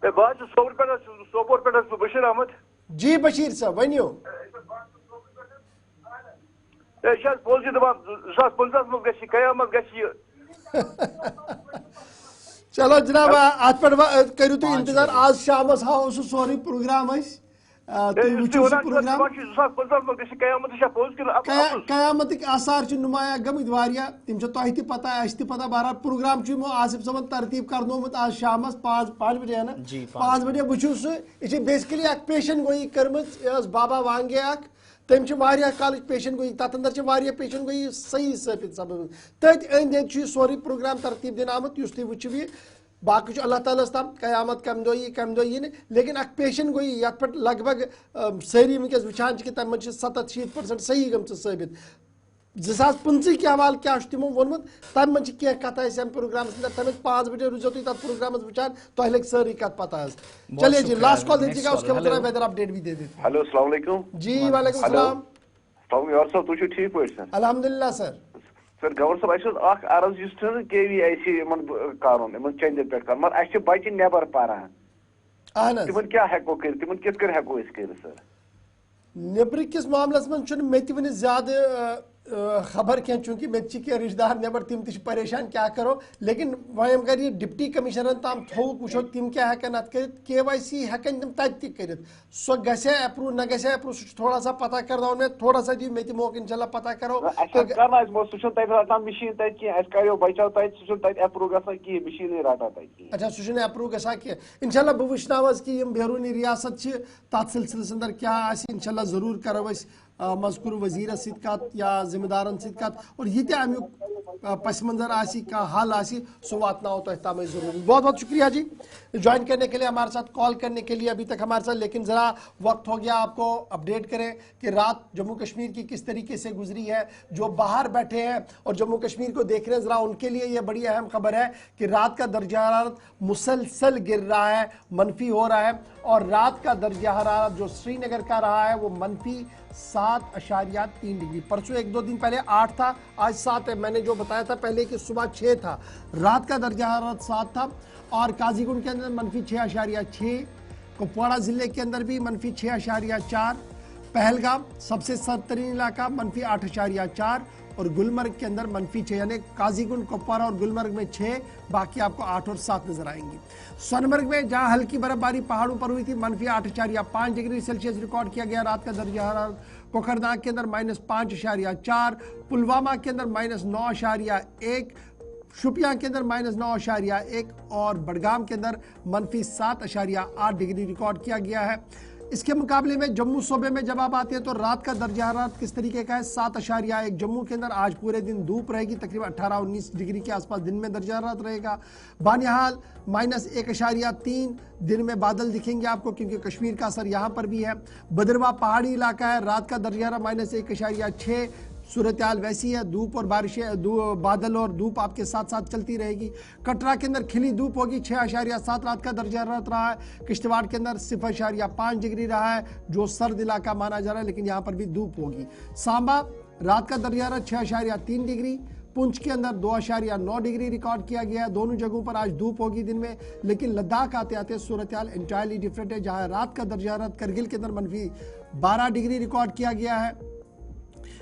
बात सोपोर पे बशीर अहमद। जी बशीर साहब वनियो पोल दपान 2015 मज गयामत ग चलो जनाब अत पे करू तुम इंतजार आज शाम हाव सह सोरे प्रोग्राम कयामत आसार नुमाया गमत वारिया तम तुह पता अस पता बहरहाल प्रोग्राम आसिफ साहब तरतीब करनोमुत आज शाम 5 बजे है ना 5 बजे बह यह बेसिकली पेशन गोई कर्म बाबा वांगे तम कॉलेज पेशन गोई तथ अंदर पेशन गोई सही साबित सपद तथ अंद सोरे प्रोग्राम तरतीब दिन आमुत तुम वो बाकी अल्लाह ताला तम कयामत कम दो यह लेकिन पेशन गोई ये पे लगभग सारी वनकस वुचान कि तम 67% सही गम साबित 2015 के हवाले क्या तमो वोनमुत तम मन कह कथ प्रोग्राम तम 5 बजे रुजो तुम तथ प्रोग्राम वुचान तुह लग सारी कत पता। चलिए जी लास्ट कॉल दीजिएगा उसके बाद वेदर अपडेट भी दे देते। हेलो अस्सलाम वालेकुम। जी वालेकुम सलाम। ठीक पा अल्हम्दुलिल्लाह सर। सर गवर्नर साहब अर्ज KVIC कर चंदर पे कर मगर अस बच्चे नबर पारान तिम क्या हेको कर तिम कित कर हेको सर नबर किस मामलस मन मे वन ज्यादा खबर क्या चूंकि मे क्या रिश्तेदार नबर तम परेशान क्या करो लेकिन वह अगर ये डिप्टी कमिश्नर तम थोक वो तम क्या हेकन अत कर KYC हेकन तम तत कर सो गसे अप्रूव न गसे अप्रूव सह थोड़ा सा पता कर मे थोड़ा सा दी मे मौक इंशाल्लाह पता करो मशीन बचो अप्रूव मशीन रटा अच्छा सह अप्रूव गा इंशाल्लाह बह वुचन कि बैरूनी रियासत तथ सिलसिलस अंदर क्या इंशाल्लाह जरूर करो मजकूर वजीर सत या जिम्मेदारन सत और ये अमुक पस मंजर हल सह वातनाओ तम जरूर। बहुत बहुत शुक्रिया जी ज्वाइन करने के लिए हमारे साथ कॉल करने के लिए अभी तक हमारे साथ। लेकिन ज़रा वक्त हो गया आपको अपडेट करें कि रात जम्मू कश्मीर की किस तरीके से गुजरी है। जो बाहर बैठे हैं और जम्मू कश्मीर को देख रहे हैं ज़रा उनके लिए ये बड़ी अहम खबर है कि रात का दर्जा हरारत मुसलसल गिर रहा है, मनफी हो रहा है और रात का दर्जा हरारत जो श्रीनगर का रहा है वो 7.3 डिग्री। परसों 1-2 दिन पहले 8 था, आज 7 है। मैंने जो बताया था पहले कि सुबह 6 था, रात का दर्जा हरारत 7 था। और काजीगुंड के अंदर -6.6, कुपवाड़ा जिले के अंदर भी -6.4, पहलगाम सबसे सर्दतरीन इलाका -8.4 और गुलमर्ग के अंदर -6, यानी काजीगुंड, कुपवाड़ा और गुलमर्ग में 6, बाकी आपको 8 और 7 नजर आएंगी। सोनमर्ग में जहां हल्की बर्फबारी पहाड़ों पर हुई थी -8.5 डिग्री सेल्सियस रिकॉर्ड किया गया रात का दर्जा हरारत। कोकरनाग के अंदर -5.4, पुलवामा के अंदर -9.1, शुपियां के अंदर -9.1 और बडगाम के अंदर -7.8 डिग्री रिकॉर्ड किया गया है। इसके मुकाबले में जम्मू सूबे में जब आप आते हैं तो रात का दर्जा हरारत किस तरीके का है, 7.1 जम्मू के अंदर। आज पूरे दिन धूप रहेगी, तकरीबन 18-19 डिग्री के आसपास दिन में दर्जा हरारत रहेगा। बानिहाल -1.3, दिन में बादल दिखेंगे आपको क्योंकि कश्मीर का असर यहाँ पर भी है। बदरवा पहाड़ी इलाका है, रात का दर्जा हरारत -1.6। सूरत हाल वैसी है, धूप और बारिशें, बादल और धूप आपके साथ साथ चलती रहेगी। कटरा के अंदर खिली धूप होगी, 6.7 रात का दर्जा हरारत रहा है। किश्तवाड़ के अंदर 0.5 डिग्री रहा है, जो सर्द इलाका माना जा रहा है, लेकिन यहाँ पर भी धूप होगी। सांबा रात का दर्जा हरारत 6.3 डिग्री, पुंछ के अंदर 2.9 डिग्री रिकॉर्ड किया गया है। दोनों जगहों पर आज धूप होगी दिन में, लेकिन लद्दाख आते आते सूरत हाल एंटायरली डिफरेंट है, जहाँ रात का दर्जा हरारत करगिल के अंदर -12 डिग्री रिकॉर्ड किया गया है।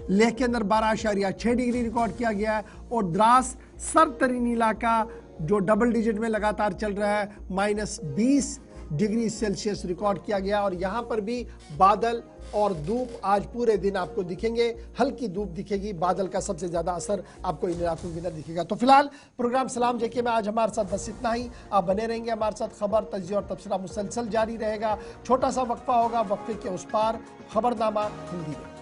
लेह के अंदर 12.6 डिग्री रिकॉर्ड किया गया है और द्रास सर्दतरीन इलाका जो डबल डिजिट में लगातार चल रहा है -20 डिग्री सेल्सियस रिकॉर्ड किया गया। और यहाँ पर भी बादल और धूप आज पूरे दिन आपको दिखेंगे, हल्की धूप दिखेगी, बादल का सबसे ज्यादा असर आपको इन इलाकों के अंदर दिखेगा। तो फिलहाल प्रोग्राम सलाम जेके में आज हमारे साथ बस इतना ही। आप बने रहेंगे हमारे साथ, खबर, तज्जिया और तबसरा मुसलसल जारी रहेगा। छोटा सा वक्फा होगा, वक्फे के उस पार खबरनामा हिंदी में।